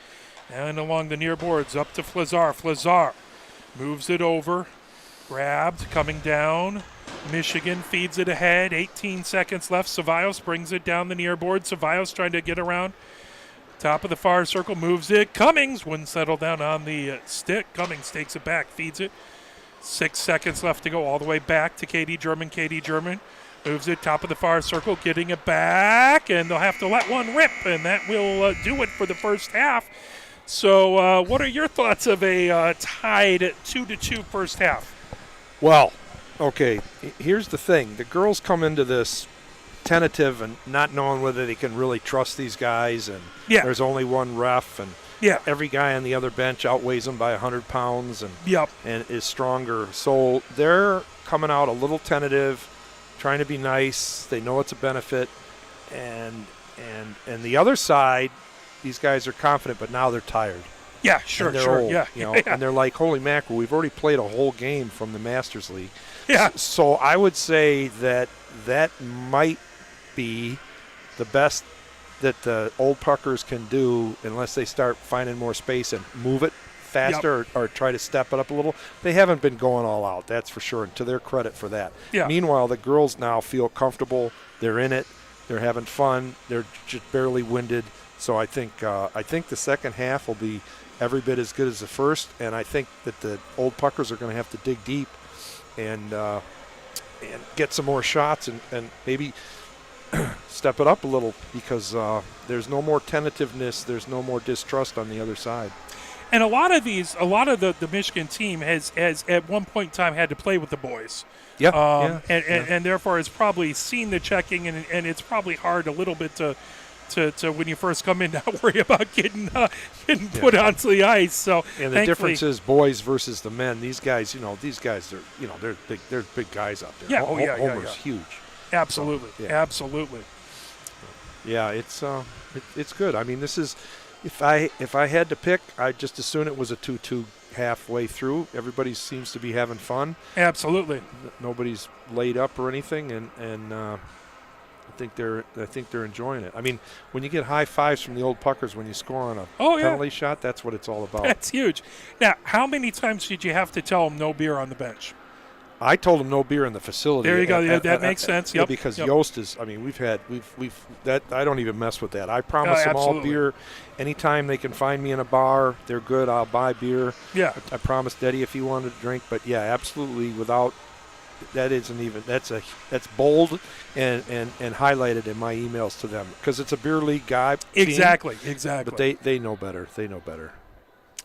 Speaker 1: and along the near boards up to Flazar. Flazar moves it over, grabbed, coming down. Michigan feeds it ahead. 18 seconds left. Cevallos brings it down the near board. Cevallos trying to get around top of the far circle. Moves it. Cummings wouldn't settle down on the stick. Cummings takes it back. Feeds it. 6 seconds left to go. All the way back to Katie German. Katie German moves it top of the far circle. Getting it back. And they'll have to let one rip. And that will do it for the first half. So what are your thoughts of a tied 2-2 first half?
Speaker 2: Well, okay, here's the thing. The girls come into this tentative and not knowing whether they can really trust these guys, and there's only one ref, and every guy on the other bench outweighs them by 100 pounds and is stronger. So they're coming out a little tentative, trying to be nice. They know it's a benefit. And the other side, these guys are confident, but now they're tired.
Speaker 1: Yeah, sure,
Speaker 2: and they're
Speaker 1: sure.
Speaker 2: old,
Speaker 1: Yeah.
Speaker 2: You know, and they're like, holy mackerel, we've already played a whole game from the Masters League.
Speaker 1: Yeah.
Speaker 2: So I would say that might be the best that the old Puckers can do unless they start finding more space and move it faster or try to step it up a little. They haven't been going all out, that's for sure, and to their credit for that.
Speaker 1: Yeah.
Speaker 2: Meanwhile, the girls now feel comfortable. They're in it. They're having fun. They're just barely winded. So I think the second half will be every bit as good as the first, and I think that the old Puckers are going to have to dig deep and get some more shots and maybe step it up a little because there's no more tentativeness, there's no more distrust on the other side.
Speaker 1: And a lot of the Michigan team has at one point in time had to play with the boys. And therefore has probably seen the checking, and it's probably hard a little bit to when you first come in, not worry about getting put onto the ice. So
Speaker 2: and the difference is boys versus the men. These guys, they're big guys out there.
Speaker 1: Yeah,
Speaker 2: Homer's huge.
Speaker 1: Absolutely,
Speaker 2: so,
Speaker 1: absolutely.
Speaker 2: Yeah, it's good. I mean, this is if I had to pick, I'd just assume it was a 2-2 halfway through. Everybody seems to be having fun.
Speaker 1: Absolutely.
Speaker 2: Nobody's laid up or anything, and I think they're enjoying it. I mean, when you get high fives from the old Puckers when you score on a penalty shot, that's what it's all about.
Speaker 1: That's huge. Now, how many times did you have to tell them no beer on the bench?
Speaker 2: I told them no beer in the facility.
Speaker 1: There you go. That makes sense. Yep.
Speaker 2: Because Yost is. I mean, we've that. I don't even mess with that. I promise them all beer. Anytime they can find me in a bar, they're good. I'll buy beer.
Speaker 1: Yeah.
Speaker 2: I promised Eddie if he wanted to drink, but yeah, absolutely. Without that isn't even. That's bold and highlighted in my emails to them because it's a beer league guy.
Speaker 1: Exactly.
Speaker 2: But they know better. They know better.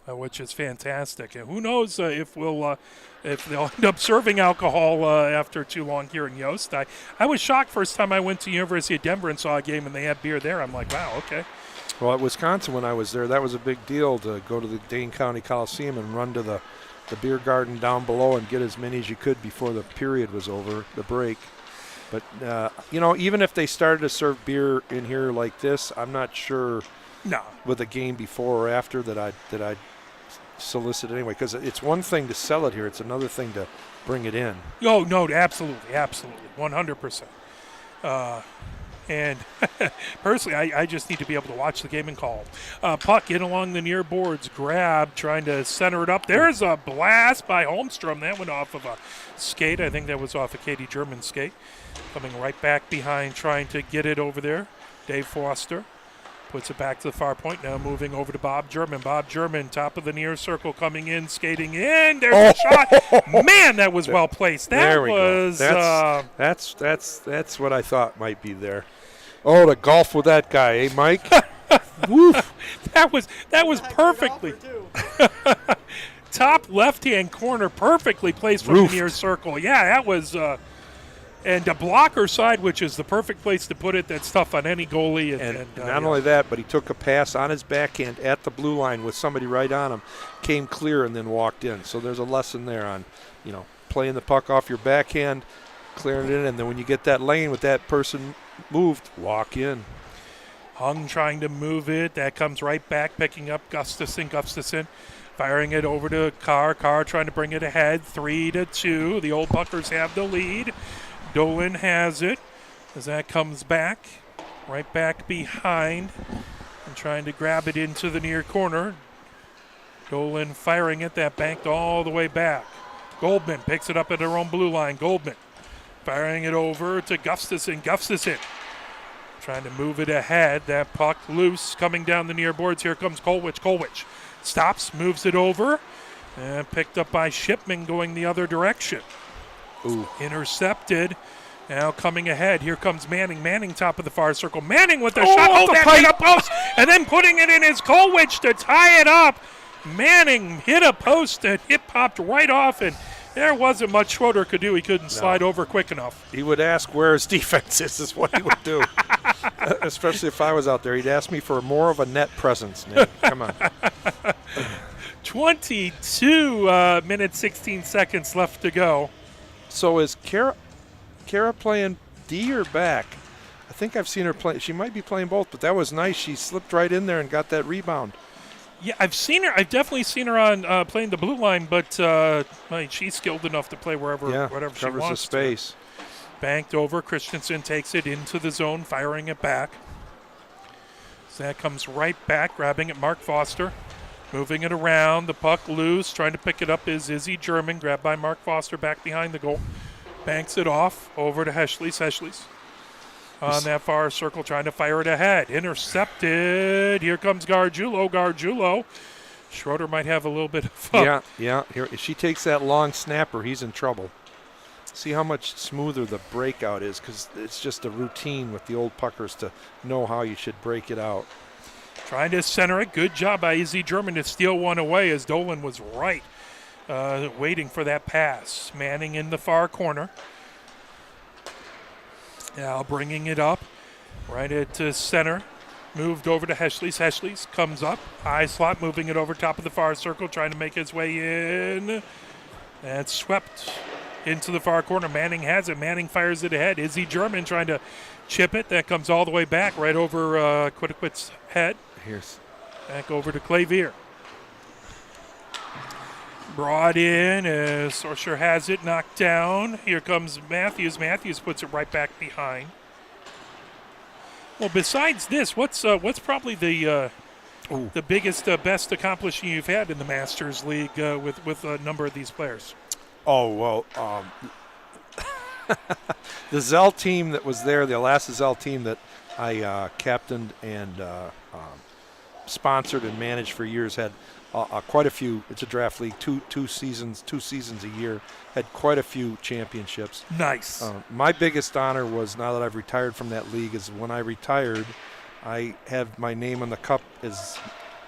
Speaker 1: Which is fantastic. And who knows if they'll end up serving alcohol after too long here in Yost. I was shocked first time I went to University of Denver and saw a game and they had beer there. I'm like, wow, okay.
Speaker 2: Well, at Wisconsin when I was there, that was a big deal to go to the Dane County Coliseum and run to the beer garden down below and get as many as you could before the period was over, the break. But, even if they started to serve beer in here like this, I'm not sure with a game before or after that I'd solicit anyway, because it's one thing to sell it here, it's another thing to bring it in.
Speaker 1: Oh no, absolutely 100%. And personally, I just need to be able to watch the game and call. Puck in along the near boards, grab, trying to center it up. There's a blast by Holmstrom. That went off of a skate. I think that was off a Katie German skate. Coming right back behind, trying to get it over there. Dave Foster puts it back to the far point. Now moving over to Bob German. Bob German, top of the near circle, coming in, skating in. There's a shot. Man, that was well placed. That was.
Speaker 2: That's what I thought might be there. Oh, to golf with that guy, eh, Mike? Woof.
Speaker 1: That was perfectly. Top left-hand corner, perfectly placed from the near circle. Yeah, that was. And the blocker side, which is the perfect place to put it, that's tough on any goalie.
Speaker 2: And not only that, but he took a pass on his backhand at the blue line with somebody right on him, came clear, and then walked in. So there's a lesson there on, playing the puck off your backhand, clearing it in, and then when you get that lane with that person moved, walk in.
Speaker 1: Hung trying to move it. That comes right back, picking up Gustafson, firing it over to Carr. Carr trying to bring it ahead, 3-2. The old Puckers have the lead. Dolan has it as that comes back, right back behind, and trying to grab it into the near corner. Dolan firing it, that banked all the way back. Goldman picks it up at her own blue line. Goldman firing it over to Gustafson. Trying to move it ahead. That puck loose coming down the near boards. Here comes Kolwich. Stops, moves it over, and picked up by Shipman going the other direction.
Speaker 2: Ooh.
Speaker 1: Intercepted. Now coming ahead. Here comes Manning. Manning top of the far circle. Manning with the shot. Oh, that hit a post. And then putting it in is Kolwich to tie it up. Manning hit a post and it popped right off. And there wasn't much Schroeder could do. He couldn't slide over quick enough.
Speaker 2: He would ask where his defense is what he would do. Especially if I was out there. He'd ask me for more of a net presence, Nick. Come on.
Speaker 1: 22 minutes, 16 seconds left to go.
Speaker 2: So is Kara playing D or back? I think I've seen her play. She might be playing both, but that was nice. She slipped right in there and got that rebound.
Speaker 1: Yeah, I've seen her. I've definitely seen her on playing the blue line, but she's skilled enough to play whatever she wants.
Speaker 2: Covers the space.
Speaker 1: Banked over. Christensen takes it into the zone, firing it back. So that comes right back, grabbing it. Mark Foster Moving it around, the puck loose, trying to pick it up is Izzy German, grabbed by Mark Foster back behind the goal. Banks it off, over to Heschles. Heschles on that far circle, trying to fire it ahead. Intercepted. Here comes Gargiulo. Schroeder might have a little bit of
Speaker 2: Yeah. Here, if she takes that long snapper, he's in trouble. See how much smoother the breakout is, because it's just a routine with the old puckers to know how you should break it out.
Speaker 1: Trying to center it. Good job by Izzy German to steal one away as Dolan was right, waiting for that pass. Manning in the far corner. Now bringing it up right at center. Moved over to Heschles. Heschles comes up. High slot, moving it over top of the far circle, trying to make his way in. And swept into the far corner. Manning has it. Manning fires it ahead. Izzy German trying to chip it. That comes all the way back right over Quidquit's head.
Speaker 2: Here's
Speaker 1: back over to Clavier. Brought in as Sorsher has it, knocked down. Here comes Matthews. Matthews puts it right back behind. Well, besides this, what's probably the biggest, best accomplishment you've had in the Masters League with a number of these players?
Speaker 2: Oh, well, the Zell team that was there, the Alaska Zell team that I captained and sponsored and managed for years, had quite a few. It's a draft league, two seasons a year, had quite a few championships.
Speaker 1: Nice.
Speaker 2: My biggest honor was, now that I've retired from that league, is when I retired, I have my name on the cup is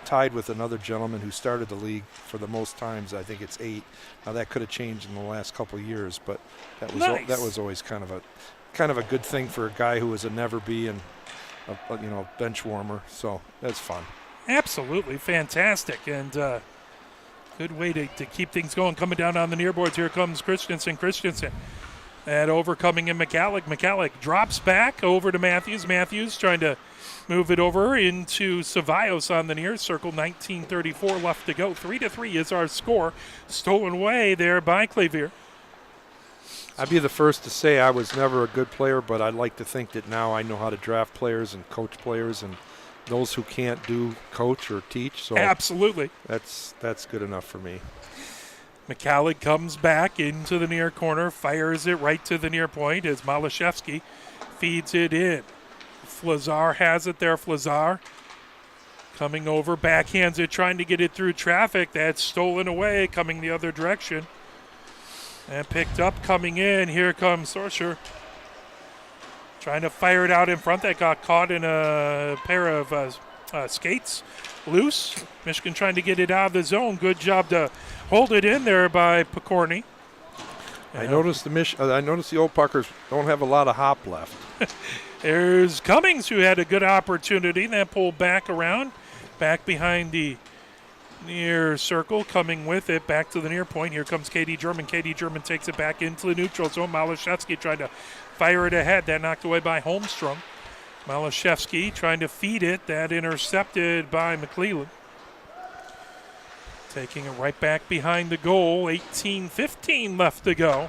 Speaker 2: tied with another gentleman who started the league for the most times. I think it's 8. Now that could have changed in the last couple of years, but that was
Speaker 1: nice.
Speaker 2: That was always kind of a good thing for a guy who was a never be and a bench warmer. So that's fun.
Speaker 1: Absolutely fantastic, and good way to keep things going. Coming down on the near boards, here comes Christensen, and overcoming in McCallick drops back over to Matthews trying to move it over into Cevallos on the near circle. 19:34 left to go. 3-3 is our score. Stolen away there by Clavier.
Speaker 2: I'd be the first to say I was never a good player, but I'd like to think that now I know how to draft players and coach players, and those who can't do coach or teach. So
Speaker 1: absolutely,
Speaker 2: that's good enough for me.
Speaker 1: McCallick comes back into the near corner, fires it right to the near point as Malashevsky feeds it in. Flazar has it there. Flazar coming over, backhands it, trying to get it through traffic. That's stolen away, coming the other direction. And picked up, coming in. Here comes Sorsher. Trying to fire it out in front. That got caught in a pair of skates. Loose. Michigan trying to get it out of the zone. Good job to hold it in there by Picorni.
Speaker 2: I noticed the old puckers don't have a lot of hop left.
Speaker 1: There's Cummings, who had a good opportunity. That pulled back around. Back behind the near circle, coming with it back to the near point. Here comes Katie German. Katie German takes it back into the neutral zone. Malashevsky trying to fire it ahead. That knocked away by Holmstrom. Malashevsky trying to feed it. That intercepted by McClellan. Taking it right back behind the goal. 18:15 left to go.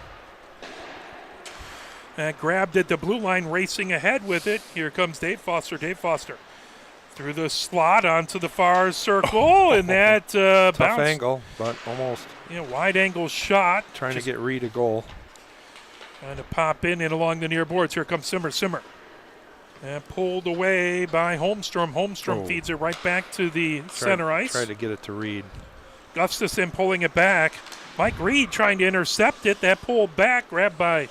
Speaker 1: That grabbed at the blue line, racing ahead with it. Here comes Dave Foster. Dave Foster through the slot onto the far circle, and that
Speaker 2: tough
Speaker 1: bounced.
Speaker 2: Angle, but almost.
Speaker 1: Wide angle shot.
Speaker 2: Trying to get Reed a goal.
Speaker 1: Trying to pop in and along the near boards. Here comes Simmer. And pulled away by Holmstrom. Holmstrom feeds it right back to the center ice.
Speaker 2: Tried to get it to Reed.
Speaker 1: Gustafson pulling it back. Mike Reed trying to intercept it. That pulled back, grabbed by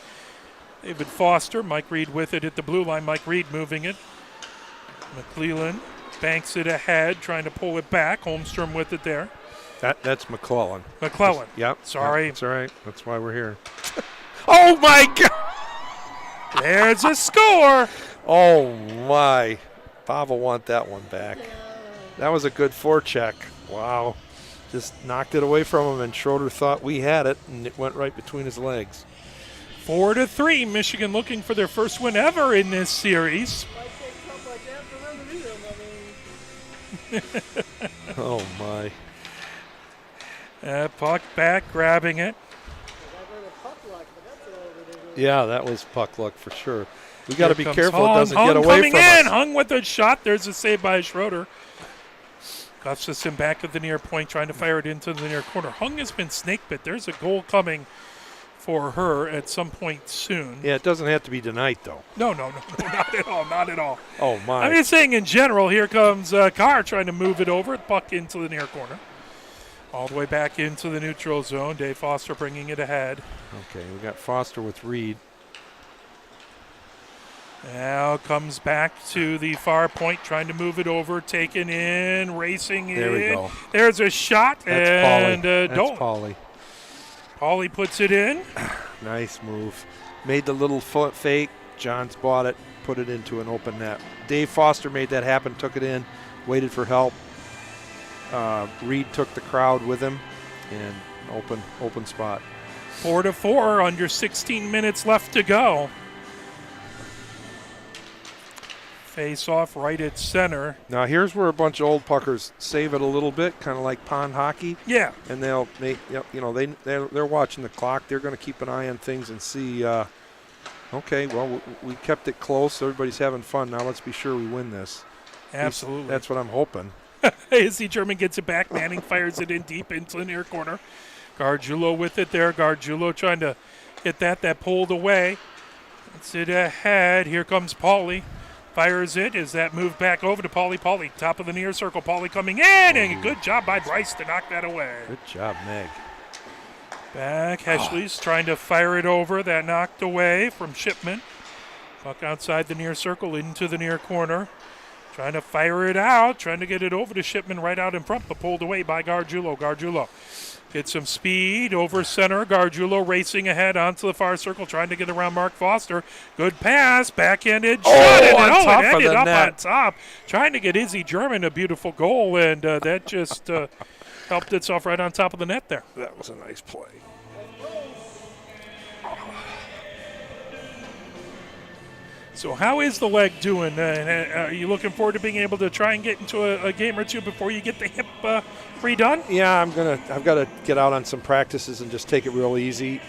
Speaker 1: David Foster. Mike Reed with it at the blue line. Mike Reed moving it. McClellan banks it ahead, trying to pull it back. Holmstrom with it there.
Speaker 2: That's McClellan.
Speaker 1: McClellan.
Speaker 2: Yep.
Speaker 1: Sorry.
Speaker 2: That's all right. That's why we're here. Oh, my God.
Speaker 1: There's a score.
Speaker 2: Oh, my. Bob will want that one back. That was a good forecheck. Wow. Just knocked it away from him, and Schroeder thought we had it, and it went right between his legs.
Speaker 1: 4-3. Michigan looking for their first win ever in this series.
Speaker 2: Oh, my.
Speaker 1: Puck back, grabbing it.
Speaker 2: Yeah, that was puck luck for sure. We got to be careful
Speaker 1: Hung,
Speaker 2: it doesn't get away
Speaker 1: coming
Speaker 2: from
Speaker 1: in.
Speaker 2: us.
Speaker 1: Hung with a shot. There's a save by Schroeder. Gustafson back at the near point, trying to fire it into the near corner. Hung has been snake bit. There's a goal coming for her at some point soon.
Speaker 2: Yeah, it doesn't have to be tonight, though.
Speaker 1: No, not at all, not at all.
Speaker 2: Oh, my.
Speaker 1: I'm just saying in general, here comes Carr trying to move it over, puck into the near corner. All the way back into the neutral zone. Dave Foster bringing it ahead.
Speaker 2: Okay, we got Foster with Reed.
Speaker 1: Now comes back to the far point, trying to move it over, taken in, racing
Speaker 2: There
Speaker 1: in.
Speaker 2: we go.
Speaker 1: There's a shot,
Speaker 2: That's
Speaker 1: and
Speaker 2: Pauly. That's
Speaker 1: don't.
Speaker 2: Pauly.
Speaker 1: Pauly puts it in.
Speaker 2: Nice move. Made the little foot fake. Johns bought it, put it into an open net. Dave Foster made that happen, took it in, waited for help. Reed took the crowd with him, and open spot.
Speaker 1: 4-4, under 16 minutes left to go. Face off right at center.
Speaker 2: Now here's where a bunch of old puckers save it a little bit, kind of like pond hockey.
Speaker 1: Yeah.
Speaker 2: And they're watching the clock. They're going to keep an eye on things and see. Okay, well we kept it close. Everybody's having fun. Now let's be sure we win this.
Speaker 1: Absolutely.
Speaker 2: That's what I'm hoping.
Speaker 1: Izzy German gets it back. Manning fires it in deep into the near corner. Gargiulo with it there. Gargiulo trying to hit that pulled away. Gets it ahead. Here comes Pauly. Fires it. Is that moved back over to Pauly? Pauly, top of the near circle. Pauly coming in, and a good job by Bryce to knock that away.
Speaker 2: Good job, Meg.
Speaker 1: Back. Heschley's trying to fire it over. That knocked away from Shipman. Puck outside the near circle into the near corner. Trying to fire it out. Trying to get it over to Shipman right out in front, but pulled away by Gargiulo. Gargiulo gets some speed over center. Gargiulo racing ahead onto the far circle, trying to get around Mark Foster. Good pass, backhanded shot, and it ended up on top. Trying to get Izzy German a beautiful goal, and that just helped itself right on top of the net there.
Speaker 2: That was a nice play.
Speaker 1: So how is the leg doing? Are you looking forward to being able to try and get into a game or two before you get the hip redone?
Speaker 2: Yeah, I've got to get out on some practices and just take it real easy.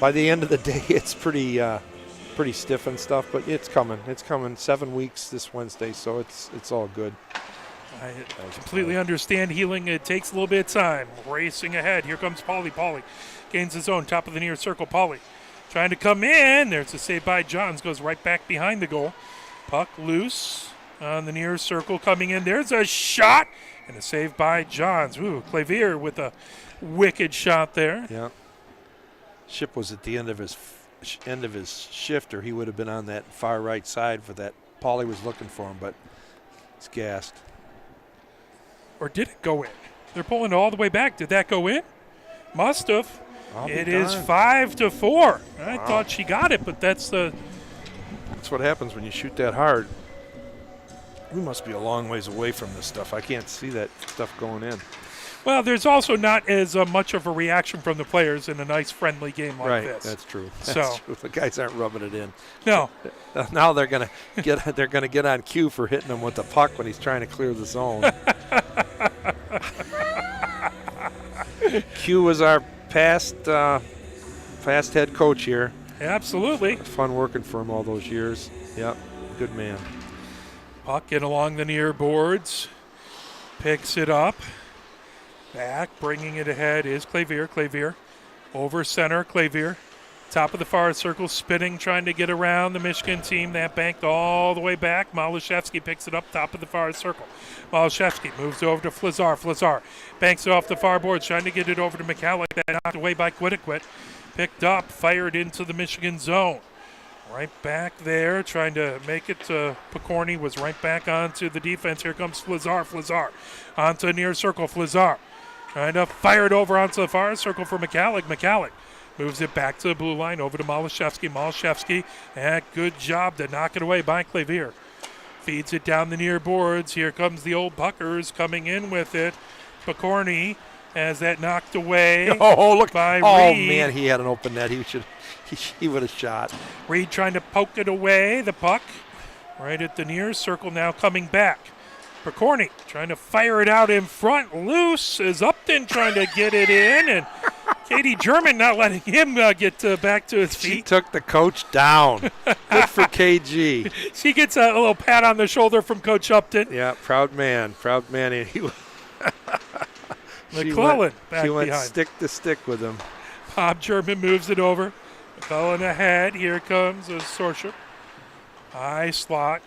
Speaker 2: By the end of the day, it's pretty stiff and stuff, but it's coming. It's coming. 7 weeks this Wednesday, so it's all good.
Speaker 1: I completely understand healing. It takes a little bit of time. Racing ahead. Here comes Pauly. Pauly gains his own, top of the near circle. Pauly trying to come in. There's a save by Johns. Goes right back behind the goal. Puck loose on the near circle coming in. There's a shot and a save by Johns. Ooh, Clavier with a wicked shot there.
Speaker 2: Yeah. Ship was at the end of his shift, or he would have been on that far right side for that. Pauly was looking for him, but he's gassed.
Speaker 1: Or did it go in? They're pulling it all the way back. Did that go in? Must have. It is 5-4. I thought she got it, but that's
Speaker 2: what happens when you shoot that hard. We must be a long ways away from this stuff. I can't see that stuff going in.
Speaker 1: Well, there's also not as much of a reaction from the players in a nice, friendly game like this.
Speaker 2: Right, that's true.
Speaker 1: So
Speaker 2: true. The guys aren't rubbing it in.
Speaker 1: No.
Speaker 2: Now they're gonna get on cue for hitting him with the puck when he's trying to clear the zone. Q was our past head coach here.
Speaker 1: Absolutely.
Speaker 2: Fun working for him all those years. Yep, good man.
Speaker 1: Puck in along the near boards. Picks it up. Back, bringing it ahead is Clavier. Clavier over center. Clavier, top of the far circle, spinning, trying to get around the Michigan team. That banked all the way back. Malashevsky picks it up, top of the far circle. Malashevsky moves over to Flazar. Flazar banks it off the far boards, trying to get it over to McCallick. That knocked away by Quiddiquit. Picked up, fired into the Michigan zone. Right back there, trying to make it to Picorni, was right back onto the defense. Here comes Flazar. Flazar onto near circle. Flazar trying to fire it over onto the far circle for McCallick. McCallick moves it back to the blue line over to Malashevsky. Malashevsky, and good job to knock it away by Clavier. Feeds it down the near boards. Here comes the old Puckers coming in with it. Picorni has that knocked away.
Speaker 2: Oh, look!
Speaker 1: By
Speaker 2: Oh
Speaker 1: Reed.
Speaker 2: Man, he had an open net. He would have shot.
Speaker 1: Reed trying to poke it away. The puck right at the near circle now coming back. Picorni trying to fire it out in front. Loose is Upton trying to get it in, and Katie German not letting him get back to his
Speaker 2: She
Speaker 1: feet.
Speaker 2: took the coach down. Good for KG.
Speaker 1: She gets a little pat on the shoulder from Coach Upton.
Speaker 2: Yeah, proud man. Proud man. And he
Speaker 1: McClellan back
Speaker 2: She went
Speaker 1: behind.
Speaker 2: stick to stick with him.
Speaker 1: Bob German moves it over. McClellan ahead. Here comes a Sorcher. High slot.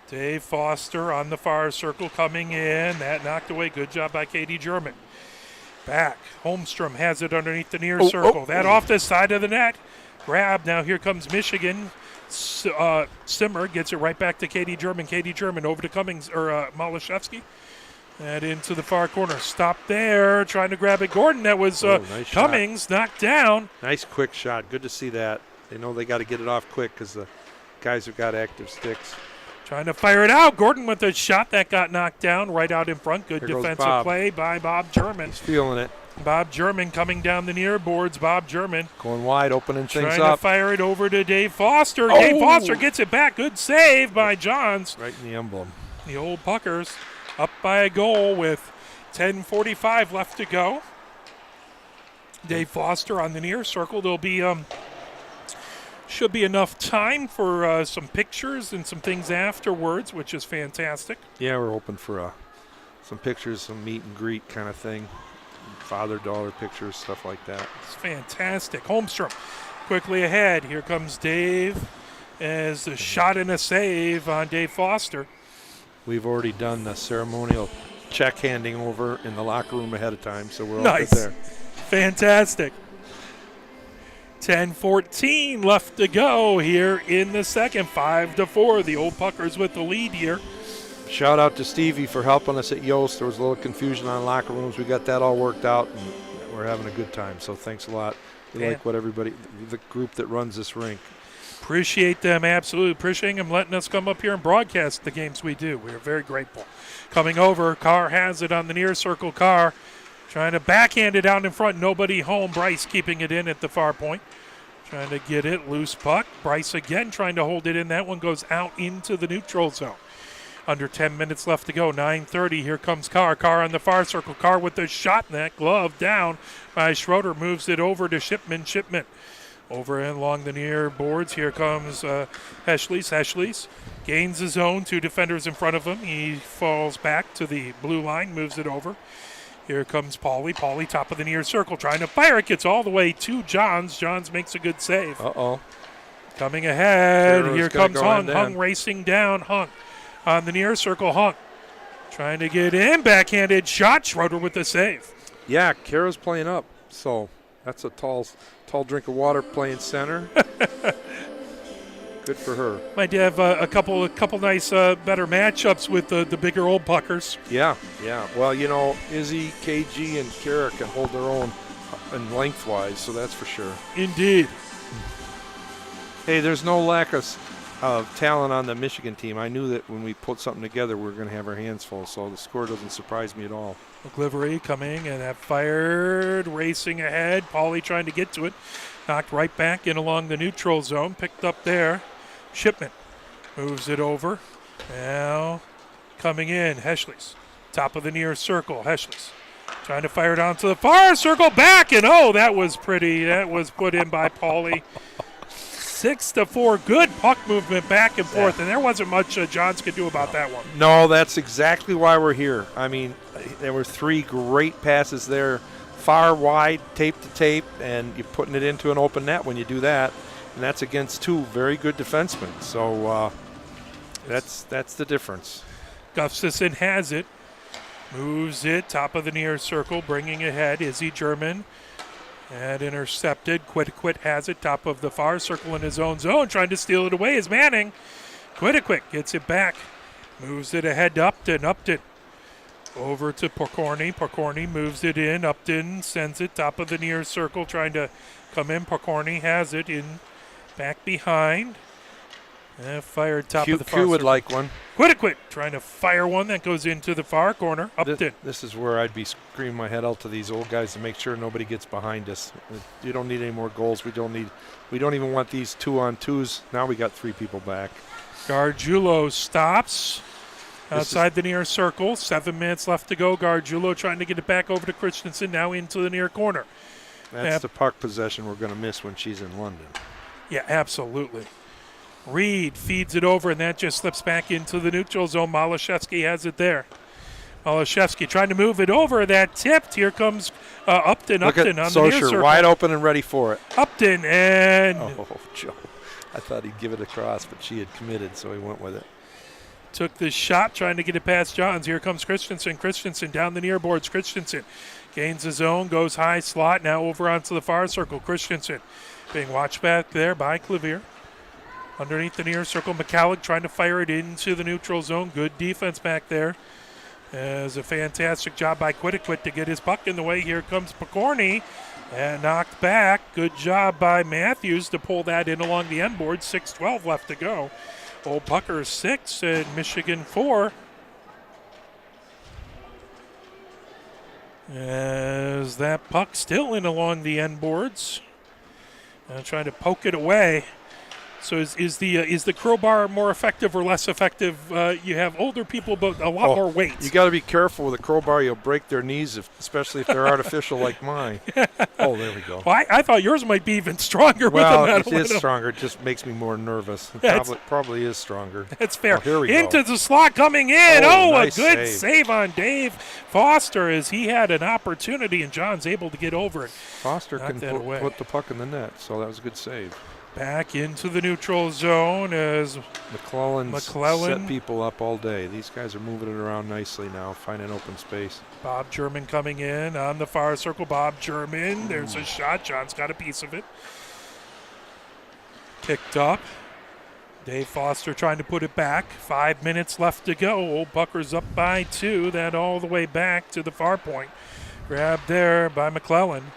Speaker 1: Dave Foster on the far circle coming in. That knocked away. Good job by Katie German. Back. Holmstrom has it underneath the near circle. That off the side of the net. Grab. Now here comes Michigan. Simmer gets it right back to Katie German. Katie German over to Cummings or Malashevsky. And into the far corner. Stop there. Trying to grab it. Gordon. That was
Speaker 2: nice
Speaker 1: Cummings
Speaker 2: shot.
Speaker 1: knocked down.
Speaker 2: Nice quick shot. Good to see that. They know they got to get it off quick because the guys have got active sticks.
Speaker 1: Trying to fire it out. Gordon with a shot that got knocked down right out in front. Good
Speaker 2: Here goes
Speaker 1: defensive
Speaker 2: Bob.
Speaker 1: play by Bob German.
Speaker 2: He's feeling it.
Speaker 1: Bob German coming down the near boards. Bob German
Speaker 2: Going wide, opening things
Speaker 1: trying
Speaker 2: up.
Speaker 1: to fire it over to Dave Foster. Dave Foster gets it back. Good save by Johns.
Speaker 2: Right in the emblem.
Speaker 1: The old Puckers up by a goal with 10:45 left to go. Dave Foster on the near circle. There'll be should be enough time for some pictures and some things afterwards, which is fantastic.
Speaker 2: Yeah, we're hoping for some pictures, some meet and greet kind of thing. Father-daughter pictures, stuff like that.
Speaker 1: It's fantastic. Holmstrom quickly ahead. Here comes Dave as a shot and a save on Dave Foster.
Speaker 2: We've already done the ceremonial check handing over in the locker room ahead of time, so we're all
Speaker 1: Nice.
Speaker 2: good there.
Speaker 1: Fantastic. 10:14 left to go here in the second. 5-4. The old Puckers with the lead here.
Speaker 2: Shout out to Stevie for helping us at Yost. There was a little confusion on locker rooms. We got that all worked out, and we're having a good time. So thanks a lot. We
Speaker 1: Yeah.
Speaker 2: like what everybody, the group that runs this rink.
Speaker 1: Appreciate them, absolutely. Appreciating them letting us come up here and broadcast the games we do. We are very grateful. Coming over, Carr has it on the near circle. Carr trying to backhand it out in front. Nobody home. Bryce keeping it in at the far point. Trying to get it. Loose puck. Bryce again trying to hold it in. That one goes out into the neutral zone. Under 10 minutes left to go. 9:30. Here comes Carr. Carr on the far circle. Carr with the shot. And that glove down by Schroeder. Moves it over to Shipman. Shipman over and along the near boards. Here comes Heschles. Heschles gains his zone. Two defenders in front of him. He falls back to the blue line. Moves it over. Here comes Pauly. Pauly top of the near circle. Trying to fire it. Gets all the way to Johns. Johns makes a good save.
Speaker 2: Uh-oh.
Speaker 1: Coming ahead.
Speaker 2: Carroll's
Speaker 1: Here
Speaker 2: gonna
Speaker 1: comes
Speaker 2: go
Speaker 1: Hung.
Speaker 2: in
Speaker 1: Hung
Speaker 2: then.
Speaker 1: racing down. Hung on the near circle. Hung trying to get in. Backhanded shot. Schroeder with the save.
Speaker 2: Yeah, Kara's playing up. So that's a tall drink of water playing center. Good for her.
Speaker 1: Might have a couple nice better matchups with the bigger old Puckers.
Speaker 2: Yeah. Well, you know, Izzy, KG, and Kara can hold their own and lengthwise, so that's for sure.
Speaker 1: Indeed.
Speaker 2: Hey, there's no lack of talent on the Michigan team. I knew that when we put something together, we were going to have our hands full, so the score doesn't surprise me at all.
Speaker 1: McGlivery coming and that fired, racing ahead. Pauly trying to get to it. Knocked right back in along the neutral zone. Picked up there. Shipman moves it over. Now coming in. Heschles. Top of the near circle. Heschles trying to fire it onto the far circle. Back and that was pretty. That was put in by Pauly. 6-4. Good puck movement back and forth, and there wasn't much Johns could do about that one.
Speaker 2: No, that's exactly why we're here. I mean, there were three great passes there, far wide, tape to tape, and you're putting it into an open net when you do that, and that's against two very good defensemen. So that's the difference.
Speaker 1: Gustafson has it, moves it, top of the near circle, bringing ahead Izzy German. And intercepted. Quidquit has it, top of the far circle in his own zone, trying to steal it away is Manning. Quidquit gets it back, moves it ahead to Upton. Upton over to Pokorny. Pokorny moves it in. Upton sends it, top of the near circle, trying to come in. Pokorny has it in, back behind. And fired top of the far
Speaker 2: Q would
Speaker 1: circle.
Speaker 2: like one.
Speaker 1: Quidquit trying to fire one that goes into the far corner. Upton.
Speaker 2: This is where I'd be screaming my head out to these old guys to make sure nobody gets behind us. You don't need any more goals. We don't even want these 2-on-2s. Now we got three people back.
Speaker 1: Gargiulo stops outside the near circle. 7 minutes left to go. Gargiulo trying to get it back over to Christensen. Now into the near corner.
Speaker 2: That's the puck possession we're going to miss when she's in London.
Speaker 1: Yeah, absolutely. Reed feeds it over, and that just slips back into the neutral zone. Malashevsky has it there. Malashevsky trying to move it over. That tipped. Here comes Upton. Upton on the near circle.
Speaker 2: Wide open and ready for it.
Speaker 1: Upton and...
Speaker 2: Oh, Joe. I thought he'd give it across, but she had committed, so he went with it.
Speaker 1: Took the shot, trying to get it past Johns. Here comes Christensen. Christensen down the near boards. Christensen gains his own, goes high slot, now over onto the far circle. Christensen being watched back there by Clavier. Underneath the near circle, McCallig trying to fire it into the neutral zone. Good defense back there. As a fantastic job by Quiddiquit to get his puck in the way. Here comes Picorni and knocked back. Good job by Matthews to pull that in along the end board. 6:12 left to go. Old Pucker 6 and Michigan 4. As that puck still in along the end boards. Trying to poke it away. So is the crowbar more effective or less effective? You have older people, but a lot more weight.
Speaker 2: You got to be careful with a crowbar. You'll break their knees, especially if they're artificial like mine. Oh, there we go.
Speaker 1: Well, I thought yours might be even stronger.
Speaker 2: Well,
Speaker 1: with
Speaker 2: it is stronger. It just makes me more nervous. It probably is stronger.
Speaker 1: That's fair.
Speaker 2: Oh, here we
Speaker 1: Into
Speaker 2: go.
Speaker 1: The slot coming in.
Speaker 2: Nice
Speaker 1: a good save on Dave Foster as he had an opportunity, and John's able to get over it.
Speaker 2: Foster can put the puck in the net, so that was a good save.
Speaker 1: Back into the neutral zone as
Speaker 2: McClellan set people up all day. These guys are moving it around nicely now, finding open space.
Speaker 1: Bob German coming in on the far circle. Bob German, there's a shot. John's got a piece of it. Picked up. Dave Foster trying to put it back. 5 minutes left to go. Old Bucker's up by 2. That all the way back to the far point. Grabbed there by McClellan.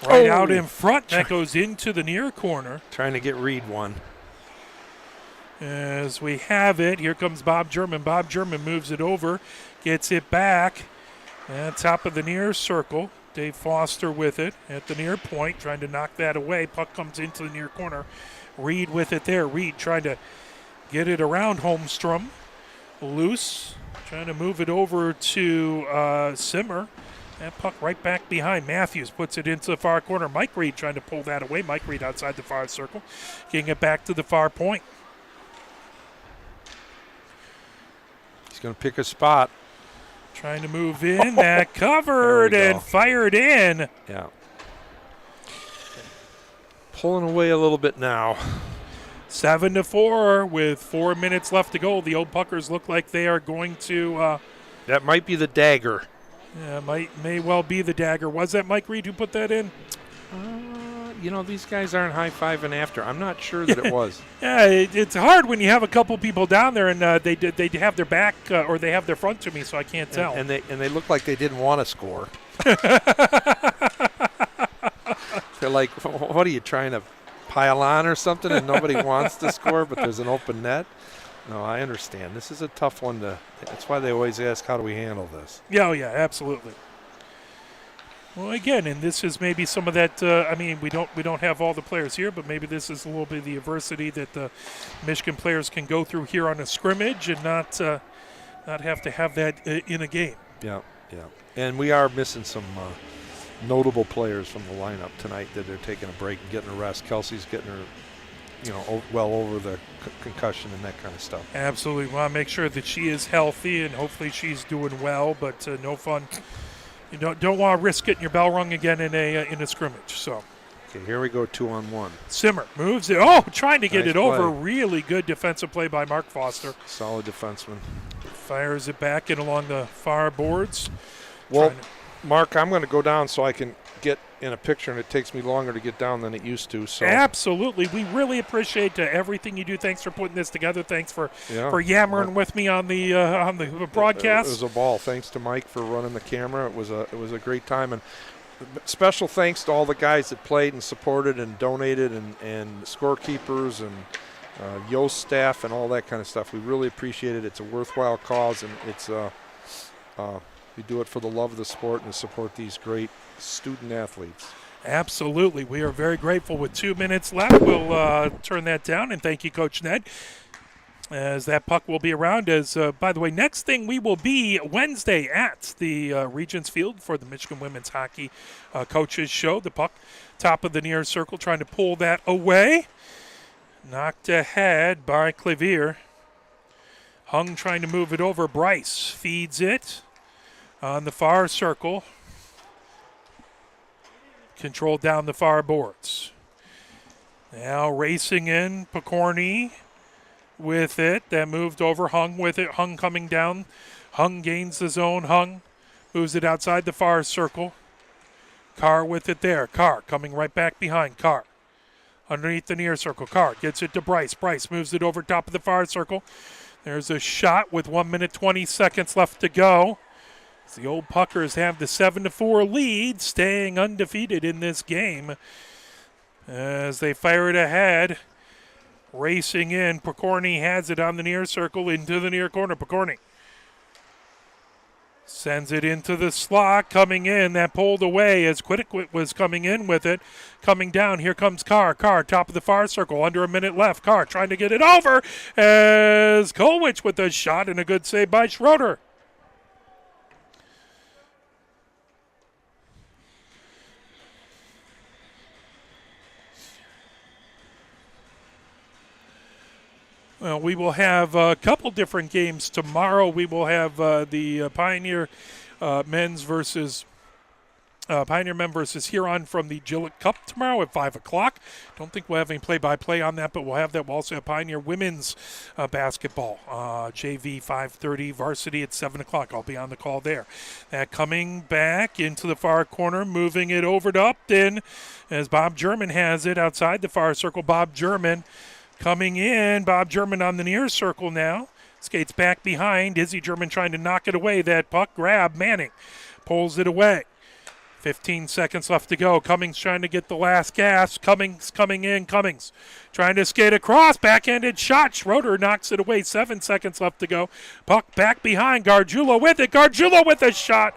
Speaker 1: Right out in front. That goes into the near corner.
Speaker 2: Trying to get Reed one.
Speaker 1: As we have it, here comes Bob German. Bob German moves it over, gets it back at top of the near circle. Dave Foster with it at the near point, trying to knock that away. Puck comes into the near corner. Reed with it there. Reed trying to get it around Holmstrom. Loose, trying to move it over to Simmer. That puck right back behind. Matthews puts it into the far corner. Mike Reed trying to pull that away. Mike Reed outside the far circle, getting it back to the far point.
Speaker 2: He's going to pick a spot.
Speaker 1: Trying to move in. That covered and fired in.
Speaker 2: Yeah. Pulling away a little bit now.
Speaker 1: 7-4 with 4 minutes left to go. The Old Puckers look like they are going to...
Speaker 2: that might be the dagger.
Speaker 1: Yeah, may well be the dagger. Was that Mike Reed who put that in?
Speaker 2: These guys aren't high-fiving after. I'm not sure that it was.
Speaker 1: Yeah, it's hard when you have a couple people down there and they have their back or they have their front to me, so I can't tell.
Speaker 2: And they look like they didn't want to score. They're like, what are you trying to pile on or something? And nobody wants to score, but there's an open net. No, I understand. This is a tough one that's why they always ask, how do we handle this?
Speaker 1: Yeah, absolutely. Well, again, and this is maybe some of that. We don't have all the players here, but maybe this is a little bit of the adversity that the Michigan players can go through here on a scrimmage and not have to have that in a game.
Speaker 2: Yeah. And we are missing some notable players from the lineup tonight that are taking a break and getting a rest. Kelsey's getting her, well over the concussion and that kind of stuff.
Speaker 1: Absolutely. We want to make sure that she is healthy and hopefully she's doing well, but no fun. You don't want to risk getting your bell rung again in a scrimmage. So,
Speaker 2: okay, here we go, 2-on-1.
Speaker 1: Simmer moves it. Trying to get it over. Really good defensive play by Mark Foster.
Speaker 2: Solid defenseman.
Speaker 1: Fires it back in along the far boards.
Speaker 2: Well, Mark, I'm going to go down so I can get in a picture, and it takes me longer to get down than it used to. So
Speaker 1: absolutely, we really appreciate everything you do. Thanks for putting this together. Thanks for yammering with me on the broadcast.
Speaker 2: It was a ball. Thanks to Mike for running the camera. It was a great time, and special thanks to all the guys that played and supported and donated and scorekeepers and Yoast staff and all that kind of stuff. We really appreciate it. It's a worthwhile cause, and it's we do it for the love of the sport and to support these great student athletes.
Speaker 1: Absolutely. We are very grateful. With 2 minutes left, we'll turn that down, and thank you, Coach Ned. as that puck will be around. As by the way, next thing we will be Wednesday at the Regents Field for the Michigan Women's Hockey Coaches Show. The puck top of the near circle, trying to pull that away. Knocked ahead by Clavier. Hung trying to move it over. Bryce feeds it on the far circle. Controlled down the far boards. Now racing in, Picorni with it. That moved over, Hung with it. Hung coming down. Hung gains the zone. Hung moves it outside the far circle. Carr with it there. Carr coming right back behind. Carr underneath the near circle. Carr gets it to Bryce. Bryce moves it over top of the far circle. There's a shot with 1 minute 20 seconds left to go. The old Puckers have the 7-4 lead, staying undefeated in this game as they fire it ahead. Racing in, Picorni has it on the near circle into the near corner. Picorni sends it into the slot, coming in. That pulled away as Quiddiquit was coming in with it. Coming down, here comes Carr. Carr, top of the far circle, under a minute left. Carr trying to get it over as Kolwich with a shot and a good save by Schroeder. Well, we will have a couple different games tomorrow. We will have the Pioneer men versus Huron from the Gillette Cup tomorrow at 5 o'clock. Don't think we'll have any play-by-play on that, but we'll have that. We'll also have Pioneer women's basketball, JV 5:30, varsity at 7 o'clock. I'll be on the call there. That coming back into the far corner, moving it over to Upton as Bob German has it outside the far circle. Bob German coming in. Bob German on the near circle now. Skates back behind. Izzy German trying to knock it away. That puck grab. Manning pulls it away. 15 seconds left to go. Cummings trying to get the last gas. Cummings coming in. Cummings trying to skate across. Backhanded shot. Schroeder knocks it away. 7 seconds left to go. Puck back behind. Gargiulo with it. Gargiulo with a shot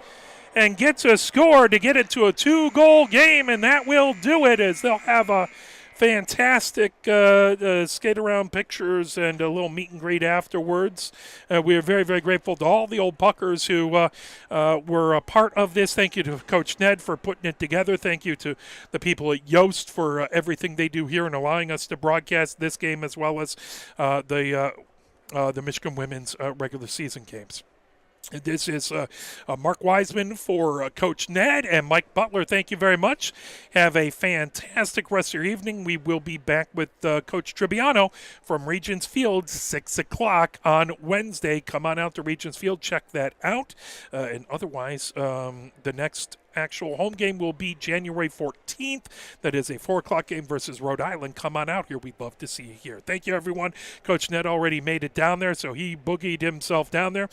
Speaker 1: and gets a score to get it to a 2-goal game, and that will do it as they'll have a fantastic skate around pictures and a little meet and greet afterwards. We are very, very grateful to all the old Puckers who were a part of this. Thank you to Coach Ned for putting it together. Thank you to the people at Yost for everything they do here and allowing us to broadcast this game as well as the Michigan women's regular season games. This is Mark Wiseman for Coach Ned and Mike Butler. Thank you very much. Have a fantastic rest of your evening. We will be back with Coach Tribbiano from Regents Field, 6 o'clock on Wednesday. Come on out to Regents Field. Check that out. And otherwise, the next actual home game will be January 14th. That is a 4 o'clock game versus Rhode Island. Come on out here. We'd love to see you here. Thank you, everyone. Coach Ned already made it down there, so he boogied himself down there.